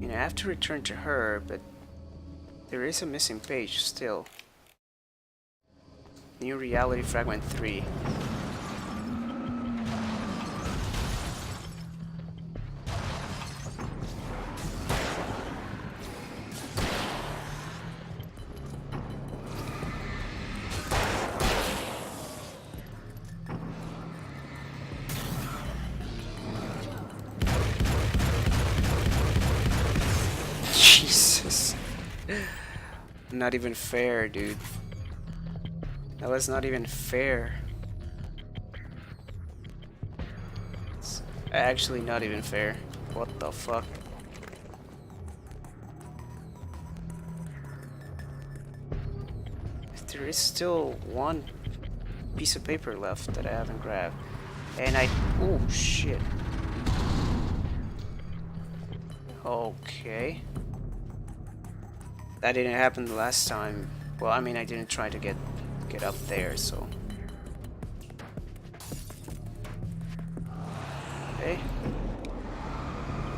I have to return to her, but there is a missing page still. New Reality Fragment 3. Jesus. Not even fair, dude. That was not even fair. It's actually not even fair. What the fuck? There is still one piece of paper left that I haven't grabbed. And oh shit. Okay. That didn't happen the last time. Well, I mean, I didn't try to get up there, so. Okay.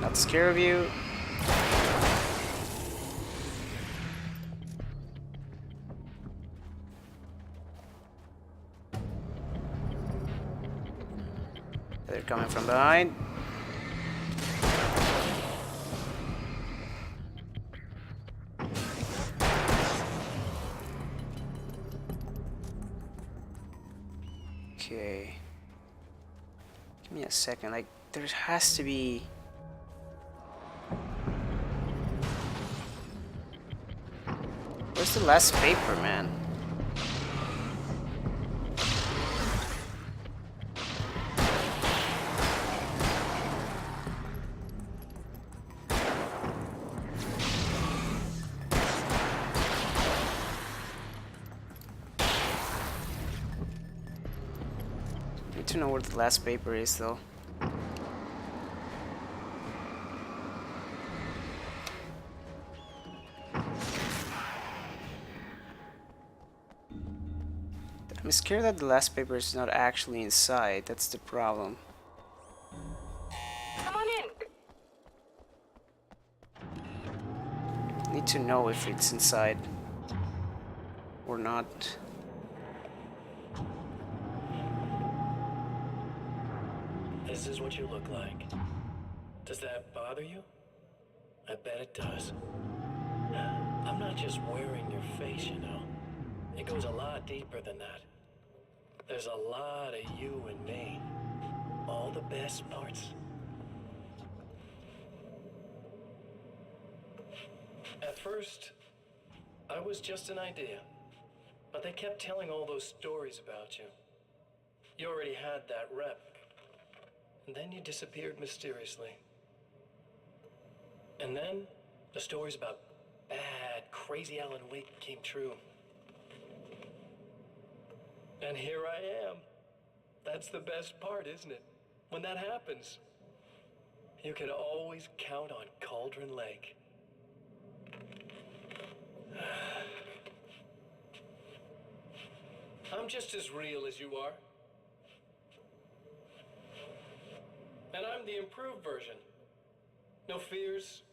Not scared of you. They're coming from behind. Okay. Give me a second. Like, there has to be. Where's the last paper, man? To know where the last paper is though. I'm scared that the last paper is not actually inside. That's the problem. Come on in. Need to know if it's inside or not. This is what you look like. Does that bother you? I bet it does. I'm not just wearing your face, you know. It goes a lot deeper than that. There's a lot of you and me. All the best parts. At first, I was just an idea. But they kept telling all those stories about you. You already had that rep. And then you disappeared mysteriously. And then the stories about bad, crazy Alan Wake came true. And here I am. That's the best part, isn't it? When that happens, you can always count on Cauldron Lake. I'm just as real as you are. And I'm the improved version. No fears,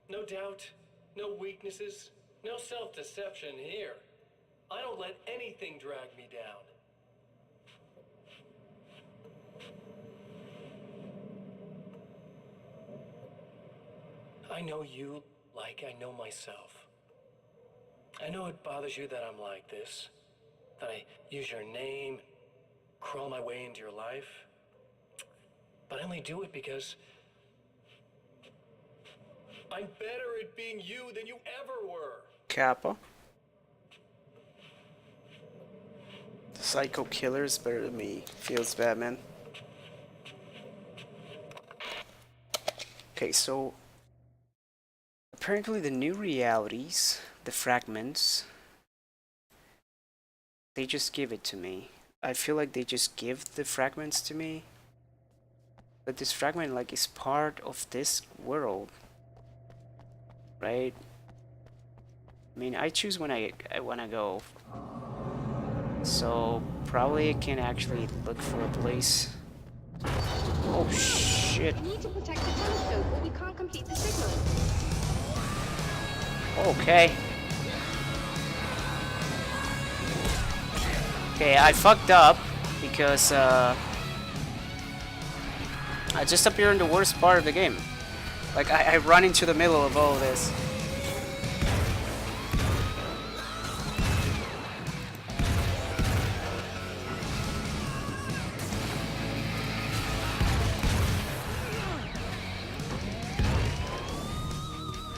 no doubt, no weaknesses, no self-deception here. I don't let anything drag me down. I know you like I know myself. I know it bothers you that I'm like this, that I use your name, crawl my way into your life. But I only do it because I'm better at being you than you ever were. Kappa. The psycho killer is better than me. Feels bad, man. Okay, so apparently the new realities the fragments, they just give it to me. I feel like they just give the fragments to me. But this fragment like is part of this world, right? I mean, I choose when I wanna go. So probably I can actually look for a place. Oh shit. We need to protect the telescope or we can't complete the signal. Okay. Okay, I fucked up because I just appear in the worst part of the game. Like I run into the middle of all of this.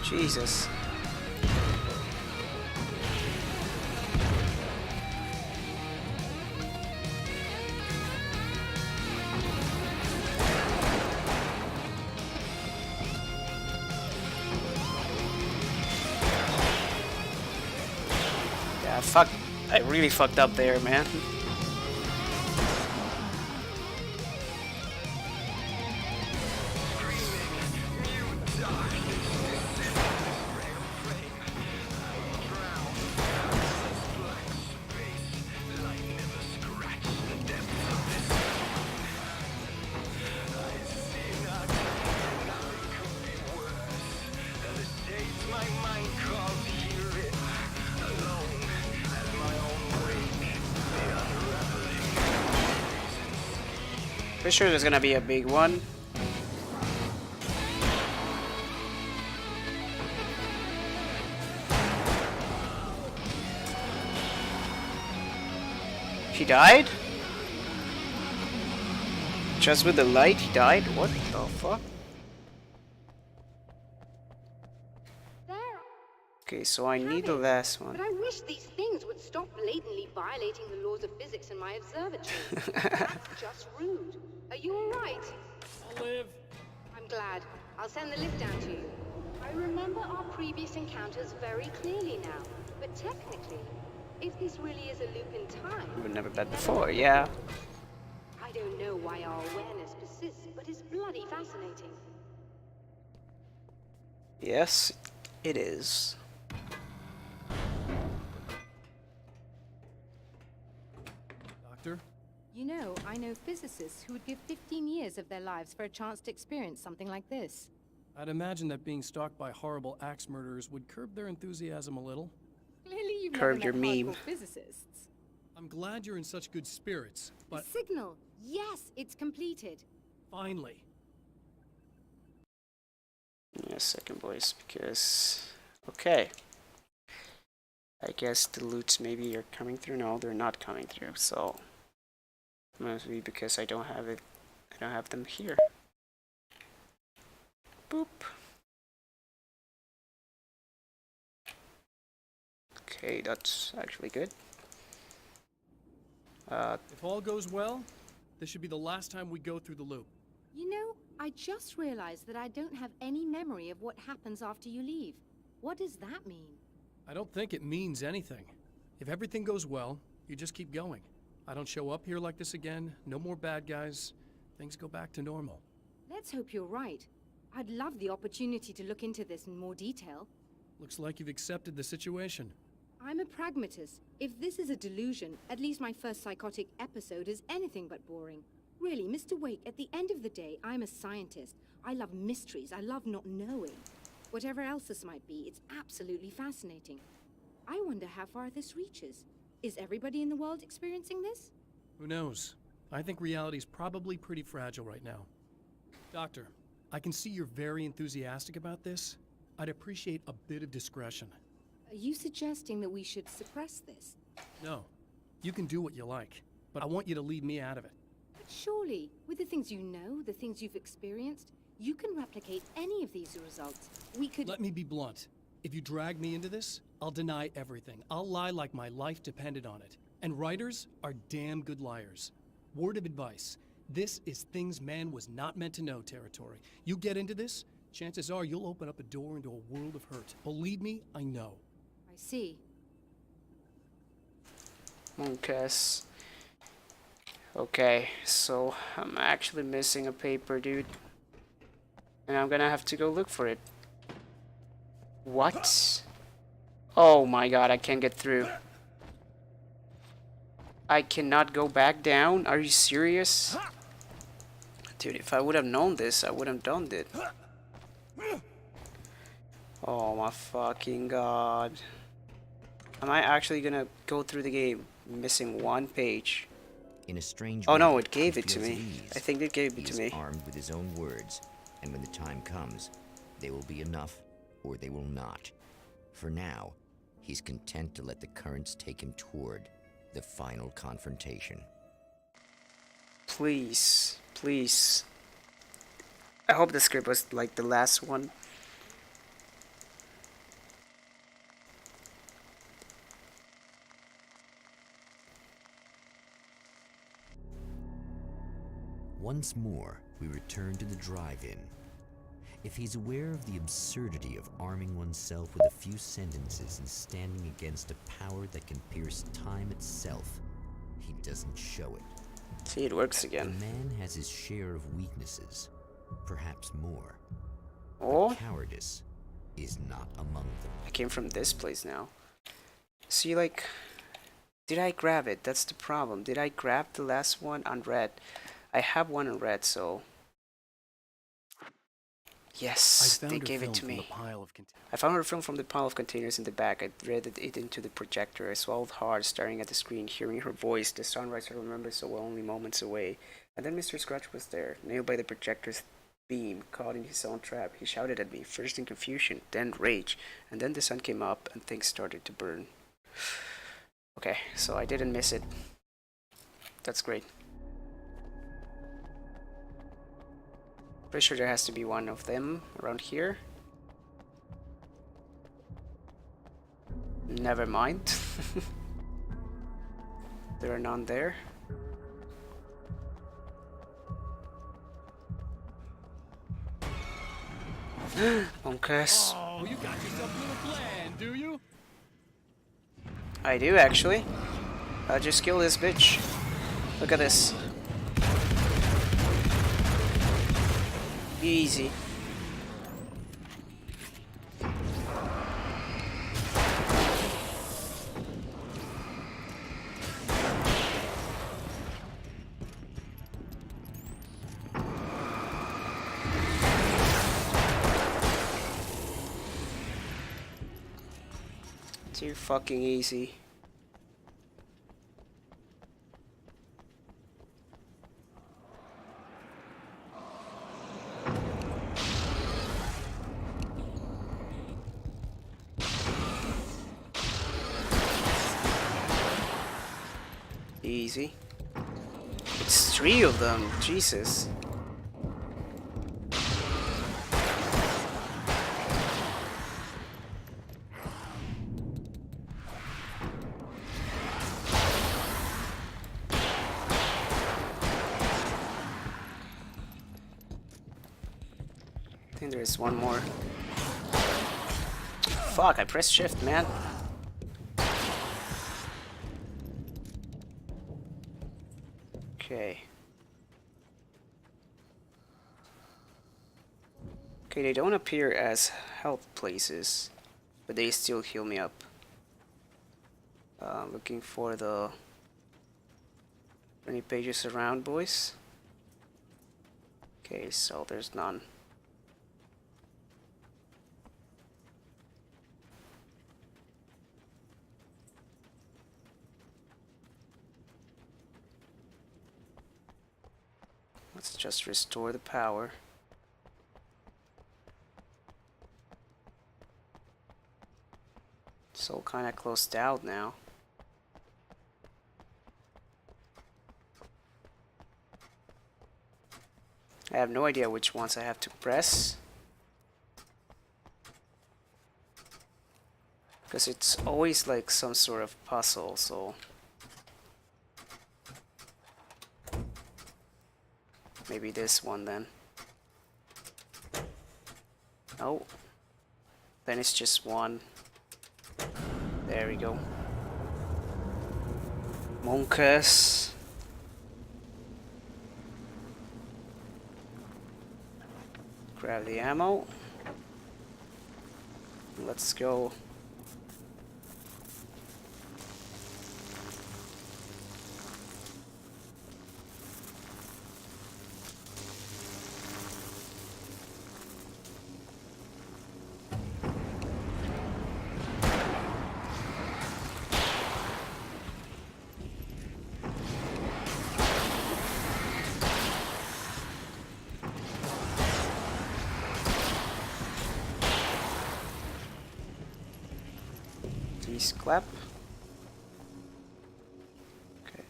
Jesus. Yeah, fuck. I really fucked up there, man. Pretty sure there's gonna be a big one. He died? Just with the light, he died? What the fuck? Okay, so I need the last one. But I wish these things would stop blatantly violating the laws of physics in my observatory. That's just rude. Are you alright? I'll live. I'm glad. I'll send the lift down to you. I remember our previous encounters very clearly now. But technically, if this really is a loop in time... We've never met before, yeah. I don't know why our awareness persists, but it's bloody fascinating. Yes, it is. Doctor? You know, I know physicists who would give 15 years of their lives for a chance to experience something like this. I'd imagine that being stalked by horrible axe murderers would curb their enthusiasm a little. Clearly you've Curb never your met meme. hardcore physicists. I'm glad you're in such good spirits, but The signal! Yes, it's completed. finally. Yeah, a second, boys, because... Okay. I guess the loots maybe are coming through. No, they're not coming through, so... Must be because I don't have it. I don't have them here. Boop. Okay, that's actually good. If all goes well, this should be the last time we go through the loop. You know, I just realized that I don't have any memory of what happens after you leave. What does that mean? I don't think it means anything. If everything goes well, you just keep going. I don't show up here like this again, no more bad guys. Things go back to normal. Let's hope you're right. I'd love the opportunity to look into this in more detail. Looks like you've accepted the situation. I'm a pragmatist. If this is a delusion, at least my first psychotic episode is anything but boring. Really, Mr. Wake, at the end of the day, I'm a scientist. I love mysteries. I love not knowing. Whatever else this might be, it's absolutely fascinating. I wonder how far this reaches. Is everybody in the world experiencing this? Who knows? I think reality's probably pretty fragile right now. Doctor, I can see you're very enthusiastic about this. I'd appreciate a bit of discretion. Are you suggesting that we should suppress this? No, you can do what you like, but I want you to leave me out of it. But surely, with the things you know, the things you've experienced, you can replicate any of these results. We could— Let me be blunt. If you drag me into this, I'll deny everything. I'll lie like my life depended on it. And writers are damn good liars. Word of advice. This is things man was not meant to know territory. You get into this, chances are you'll open up a door into a world of hurt. Believe me, I know. I see. Monkas. Okay, so I'm actually missing a paper, dude. And I'm gonna have to go look for it. What? Oh my god, I can't get through. I cannot go back down? Are you serious? Dude, if I would have known this, I would have done it. Oh my fucking god. Am I actually gonna go through the game missing one page? In a strange Oh way, no, it gave he it to feels me. at ease. I think it gave it to He me. is armed with his own words, and when the time comes, they will be enough, or they will not. For now, he's content to let the currents take him toward the final confrontation. Please, please. I hope the script was like the last one. Once more, we return to the drive-in. If he's aware of the absurdity of arming oneself with a few sentences and standing against a power that can pierce time itself, he doesn't show it. See, it works again. The man has his share of weaknesses, perhaps more. Oh? But cowardice is not among them. I came from this place now. See, like, did I grab it? That's the problem. Did I grab the last one on red? I have one in red, so yes, they gave it to me. I found her film from the pile of containers in the back. I threaded it into the projector. I swallowed hard, staring at the screen, hearing her voice, the sunrise I remember so well only moments away. And then Mr. Scratch was there, nailed by the projector's beam, caught in his own trap. He shouted at me, first in confusion, then rage, and then the sun came up and things started to burn. Okay, so I didn't miss it. That's great. Pretty sure there has to be one of them around here. Never mind. There are none there. Monkas. Oh, you got yourself a little plan, do you? I do actually. I'll just kill this bitch. Look at this. Easy. Too fucking easy. Easy. It's 3 of them, Jesus. I think there is one more. Fuck, I pressed shift, man. Okay. Okay, they don't appear as health places, but they still heal me up. Looking for the 20 pages around, boys. Okay, so there's none. Let's just restore the power. It's all kind of closed out now. I have no idea which ones I have to press. Because it's always like some sort of puzzle, so... Maybe this one then. Oh. Then it's just one. There we go. Monkas. Grab the ammo. Let's go. Clap. Okay.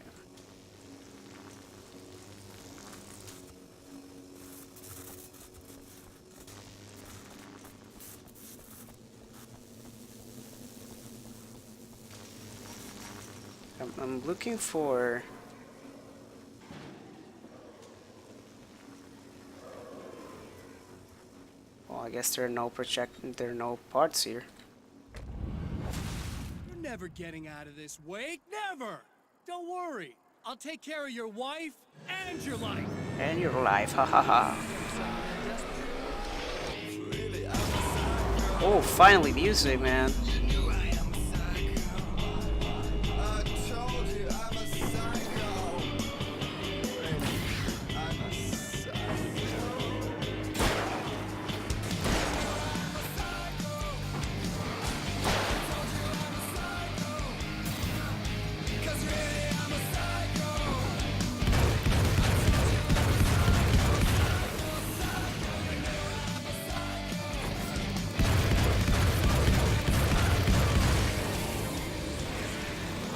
I'm looking for well, I guess there are no parts here. Never getting out of this, Wake. Never! Don't worry. I'll take care of your wife and your life. And your life, ha ha ha. Oh, finally music, man.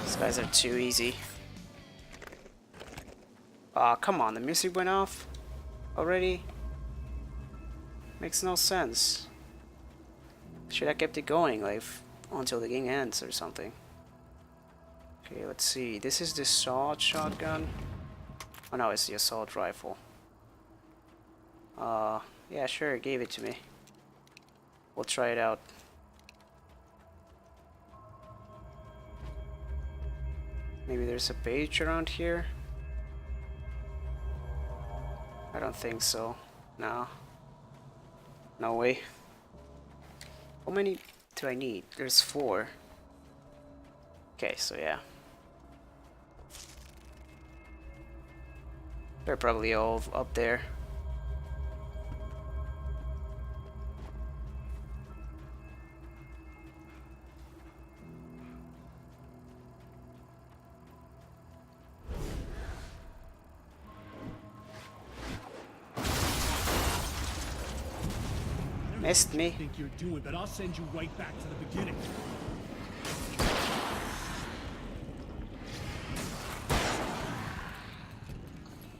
These guys are too easy. Aw, come on, the music went off already? Makes no sense. Should have kept it going, like, until the game ends or something. Okay, let's see. This is the assault shotgun. Oh no, it's the assault rifle. Yeah, sure, gave it to me. We'll try it out. Maybe there's a page around here? I don't think so. No. No way. How many do I need? There's 4. Okay, so yeah. They're probably all up there. Missed me. I think you're doing, but I'll send you right back to the beginning.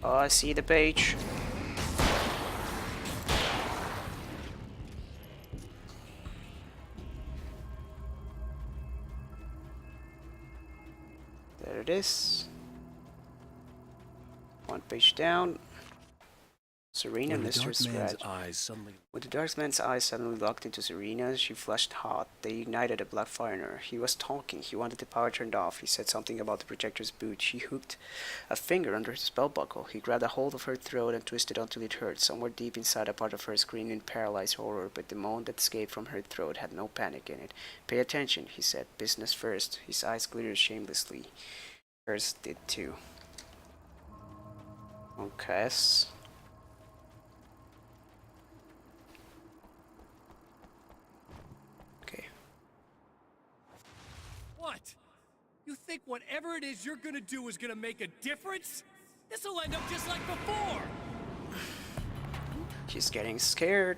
Oh, I see the page. There it is. One page down. Serena, Mr. Scratch. With the dark man's eyes suddenly locked into Serena, she flushed hot. They ignited a black fire in her. He was talking. He wanted the power turned off. He said something about the projector's boot. She hooked a finger under his belt buckle. He grabbed a hold of her throat and twisted until it hurt. Somewhere deep inside a part of her screamed in paralyzed horror, but the moan that escaped from her throat had no panic in it. Pay attention, he said. Business first. His eyes glittered shamelessly. Hers did too. Okay. What? You think whatever it is you're gonna do is gonna make a difference? This'll end up just like before! She's getting scared.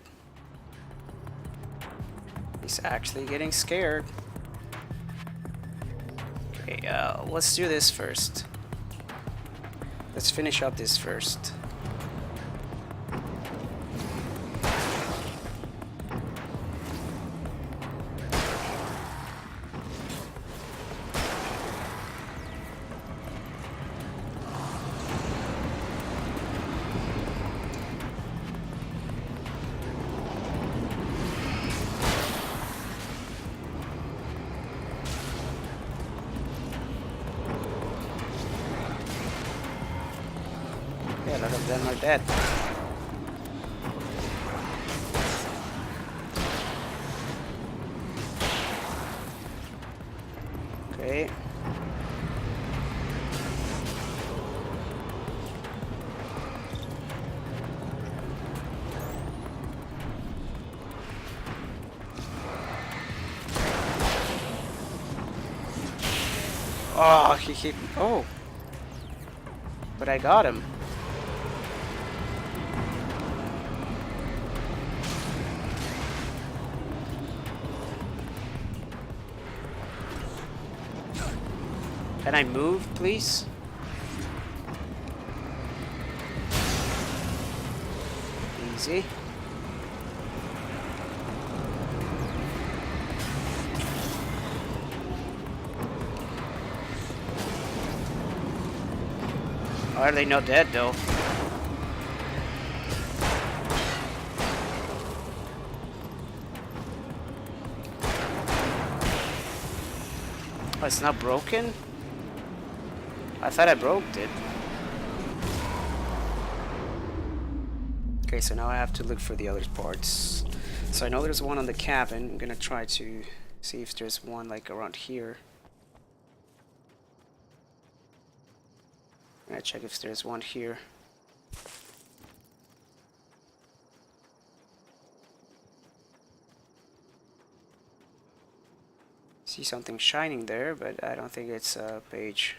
He's actually getting scared. Okay, let's do this first. Let's finish up this first. a lot of them are dead. Okay. Oh, he hit me. Oh. But I got him. Can I move, please? Easy. Are they not dead though? Oh, it's not broken? I thought I broke it. Okay, so now I have to look for the other parts. So I know there's one on the cabin. I'm gonna try to see if there's one like around here. I'm gonna check if there's one here. See something shining there, but I don't think it's a page.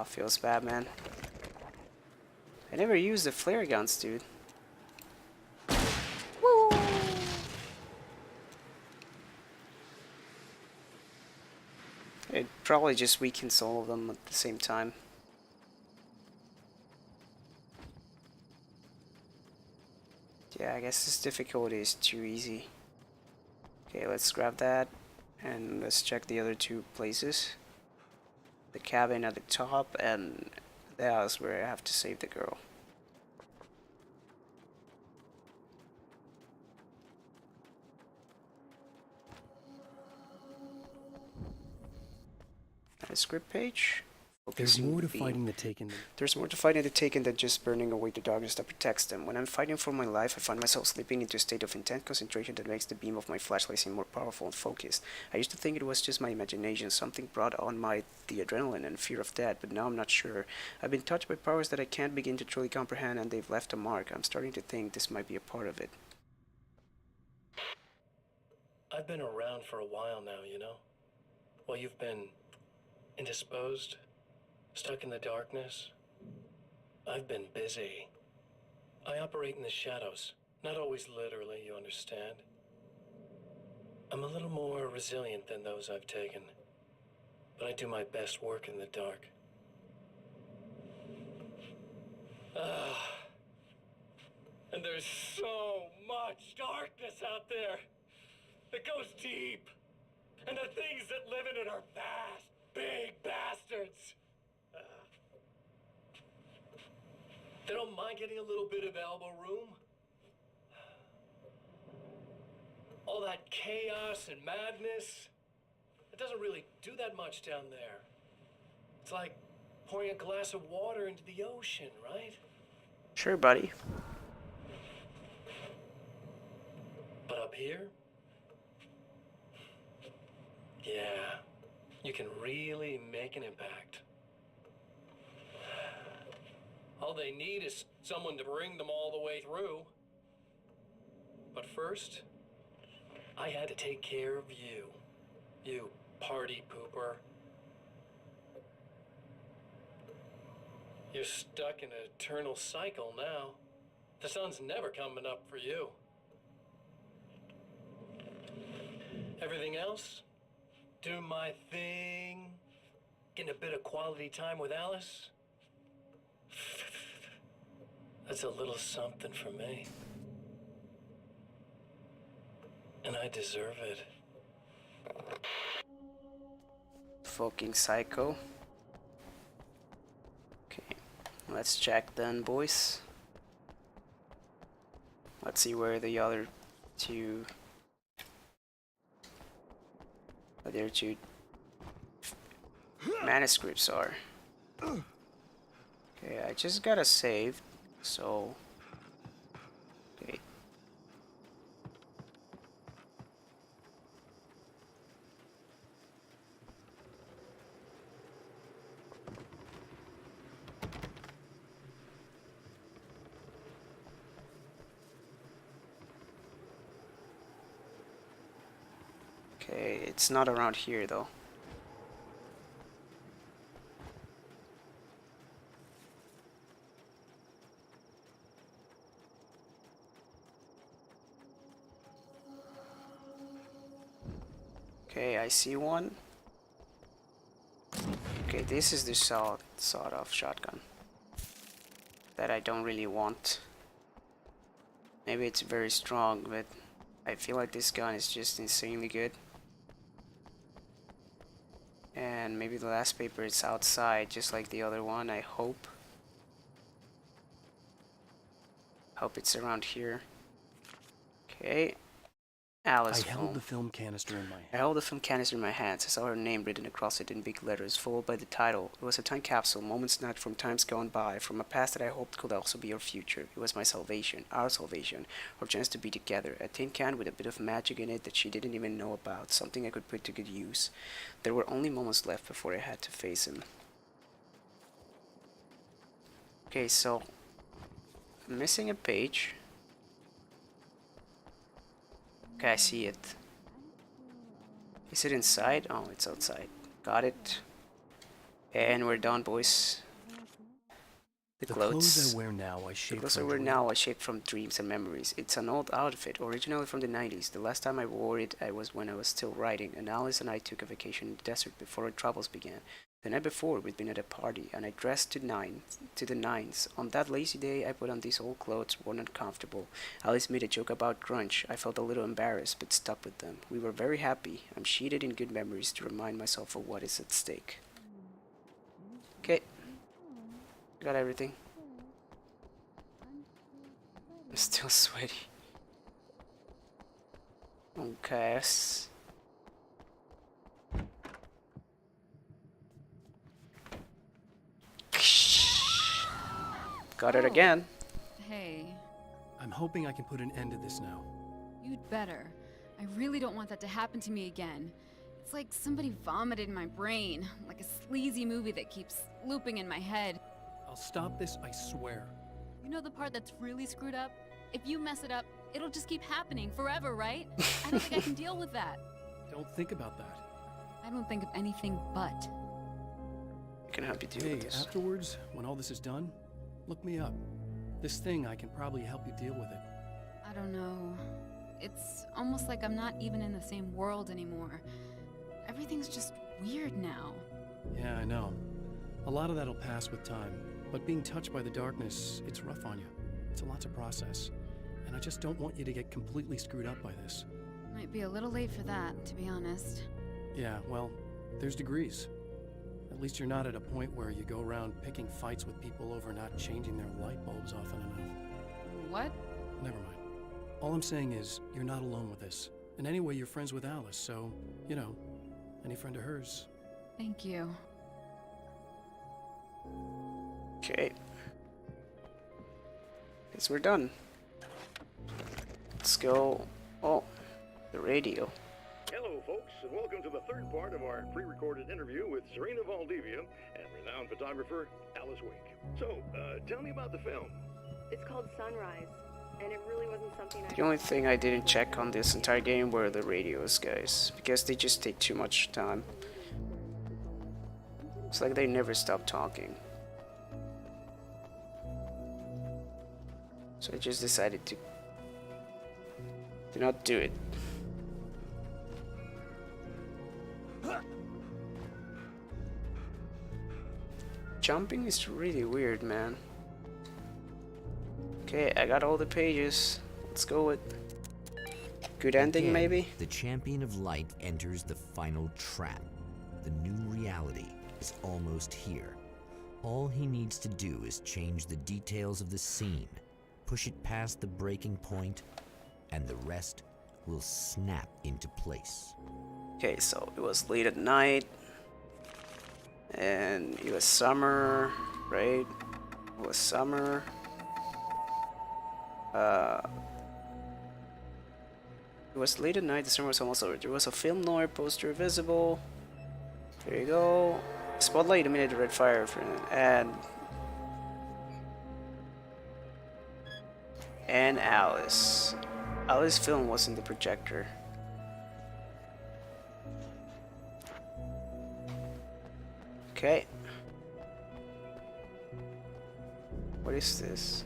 Feels bad, man. I never used the flare guns, dude. Woo! It probably just weakens all of them at the same time. Yeah, I guess this difficulty is too easy. Okay, let's grab that and let's check the other two places. The cabin at the top and the house where I have to save the girl. A script page. There's more to fighting the Taken. There's more to fighting the Taken than just burning away the darkness that protects them. When I'm fighting for my life, I find myself slipping into a state of intense concentration that makes the beam of my flashlight seem more powerful and focused. I used to think it was just my imagination, something brought on the adrenaline and fear of death, but now I'm not sure. I've been touched by powers that I can't begin to truly comprehend, and they've left a mark. I'm starting to think this might be a part of it. I've been around for a while now, you know? Well, you've been indisposed, stuck in the darkness. I've been busy. I operate in the shadows. Not always literally, you understand. I'm a little more resilient than those I've taken. But I do my best work in the dark. And there's so much darkness out there. It goes deep. And the things that live in it are vast, big bastards. They don't mind getting a little bit of elbow room. All that chaos and madness, it doesn't really do that much down there. It's like pouring a glass of water into the ocean, right? Sure, buddy. But up here, yeah, you can really make an impact. All they need is someone to bring them all the way through. But first, I had to take care of you. You party pooper. You're stuck in an eternal cycle now. The sun's never coming up for you. Everything else? Do my thing. Getting a bit of quality time with Alice. That's a little something for me. And I deserve it. Fucking psycho. Okay, let's check then, boys. Let's see where the other two manuscripts are. Okay, I just got a save, so... Okay. Okay, it's not around here though. Okay, I see one. Okay, this is the sawed-off shotgun that I don't really want. Maybe it's very strong, but I feel like this gun is just insanely good. And maybe the last paper is outside, just like the other one. I hope. Hope it's around here. Okay. Alice I held phone. the film canister in my hand. I held the film canister in my hands. I saw her name written across it in big letters, followed by the title. It was a time capsule, moments snatched from times gone by, from a past that I hoped could also be our future. It was my salvation, our salvation, our chance to be together. A tin can with a bit of magic in it that she didn't even know about, something I could put to good use. There were only moments left before I had to face him. Okay, so... I'm missing a page. Okay, I see it. Is it inside? Oh, it's outside. Got it. And we're done, boys. The clothes I wear now, I shaped The clothes I wear now are shaped from dreams and memories. It's an old outfit, originally from the 90s. The last time I wore it, I was when I was still writing, and Alice and I took a vacation in the desert before our travels began. The night before, we'd been at a party, and I dressed to the nines. On that lazy day, I put on these old clothes, worn and comfortable. Alice made a joke about grunge. I felt a little embarrassed, but stuck with them. We were very happy. I'm sheeted in good memories to remind myself of what is at stake. Okay. Got everything. I'm still sweaty. Okay. Got it again. Hey, I'm hoping I can put an end to this now. you'd better. I really don't want that to happen to me again. It's like somebody vomited in my brain, like a sleazy movie that keeps looping in my head. I'll stop this, I swear. You know the part that's really screwed up? If you mess it up, it'll just keep happening forever, right? I don't think I can deal with that. Don't think about that. I don't think of anything but. I can help you deal Hey, with this. afterwards, when all this is done, look me up. This thing, I can probably help you deal with it. I don't know. It's almost like I'm not even in the same world anymore. Everything's just weird now. Yeah, I know. A lot of that'll pass with time, but being touched by the darkness, it's rough on you. It's a lot to process, and I just don't want you to get completely screwed up by this. Might be a little late for that, to be honest. Yeah, well, there's degrees. At least you're not at a point where you go around picking fights with people over not changing their light bulbs often enough. What? Never mind. All I'm saying is, you're not alone with this. And anyway, you're friends with Alice, so, you know, any friend of hers. Thank you. Okay. Guess we're done. Let's go. Oh, the radio. Hello, folks, and welcome to the third part of our pre-recorded interview with Serena Valdivia and renowned photographer Alice Wake. So, tell me about the film. It's called Sunrise, and it really wasn't something The only thing I didn't check on this entire game were the radios, guys, because they just take too much time. It's like they never stop talking. So I just decided to not do it. Jumping is really weird, man. Okay, I got all the pages. Let's go with good ending, Again, maybe? The champion of light enters the final trap. The new reality is almost here. All he needs to do is change the details of the scene, push it past the breaking point, and the rest will snap into place. Okay, so it was late at night, and it was summer, right? It was summer. It was late at night, the summer was almost over. There was a film noir poster visible. There you go. Spotlight illuminated the red fire for and Alice. Alice's film was in the projector. Okay. What is this?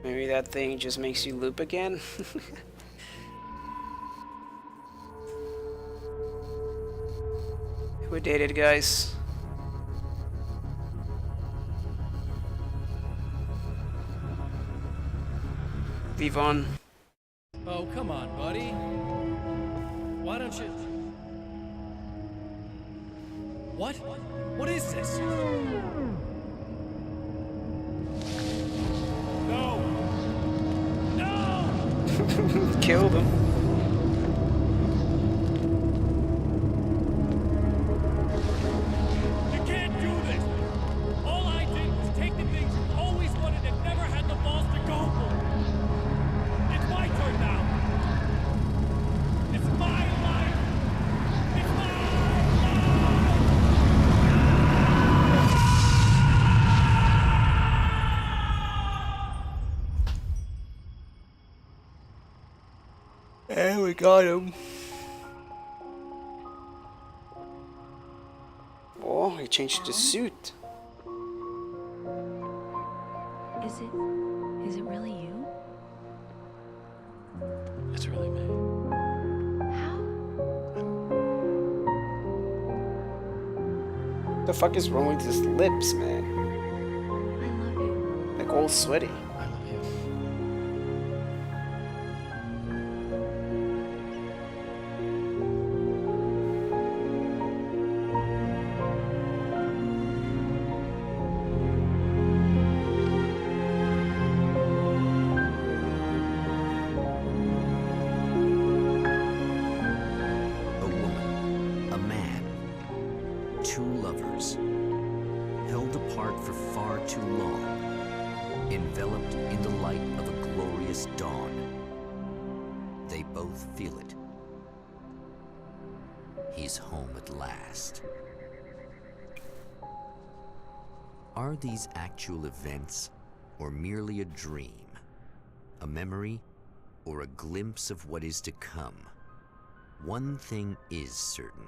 Maybe that thing just makes you loop again? We did it, guys. Vivon. Oh, come on, buddy. Why don't you... What? What is this? No! No! Killed him. You can't do this! All I did was take the things you always wanted and never had the balls to go for. It's my turn now. It's my life. It's my And we got him. Oh, he changed the suit. Is it really you? It's really me. The fuck is wrong with his lips, man? I love you. Like all sweaty. I love you. A woman, a man, two lovers, held apart for far too long, enveloped in the light of a glorious dawn. They both feel it. He's home at last. Are these actual events, or merely a dream? A memory, or a glimpse of what is to come? One thing is certain.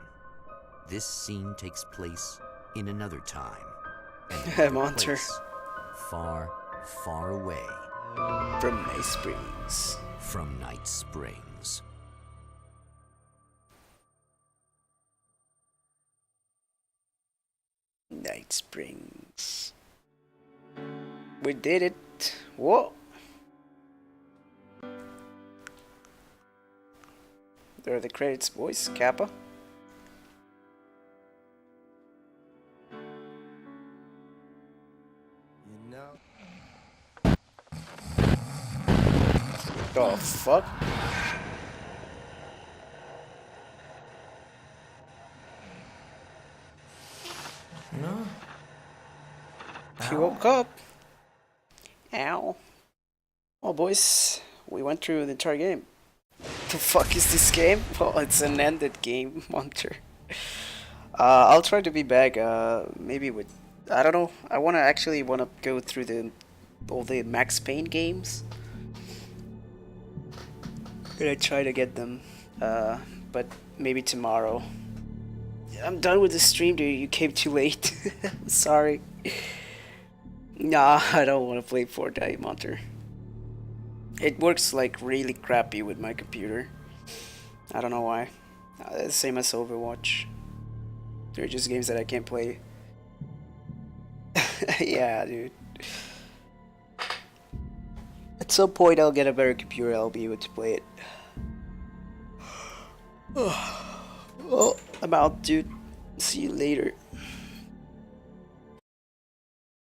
This scene takes place in another time. And another Monter. place, far, far away. From Night Springs. From Night Springs. Night Springs. We did it. Whoa. There are the credits, boys. Kappa. Oh, fuck. No. He woke up. Ow. Well, boys, we went through the entire game. The fuck is this game? Well, it's an ended game, Monter. I'll try to be back, maybe with... I don't know. I actually wanna go through all the Max Payne games. Gonna try to get them, but maybe tomorrow. I'm done with the stream, dude. You came too late. I'm sorry. Nah, I don't want to play Fortnite, Monter. It works like really crappy with my computer. I don't know why. Same as Overwatch. They're just games that I can't play. Yeah, dude. At some point I'll get a better computer, I'll be able to play it. Well, I'm out, dude. See you later.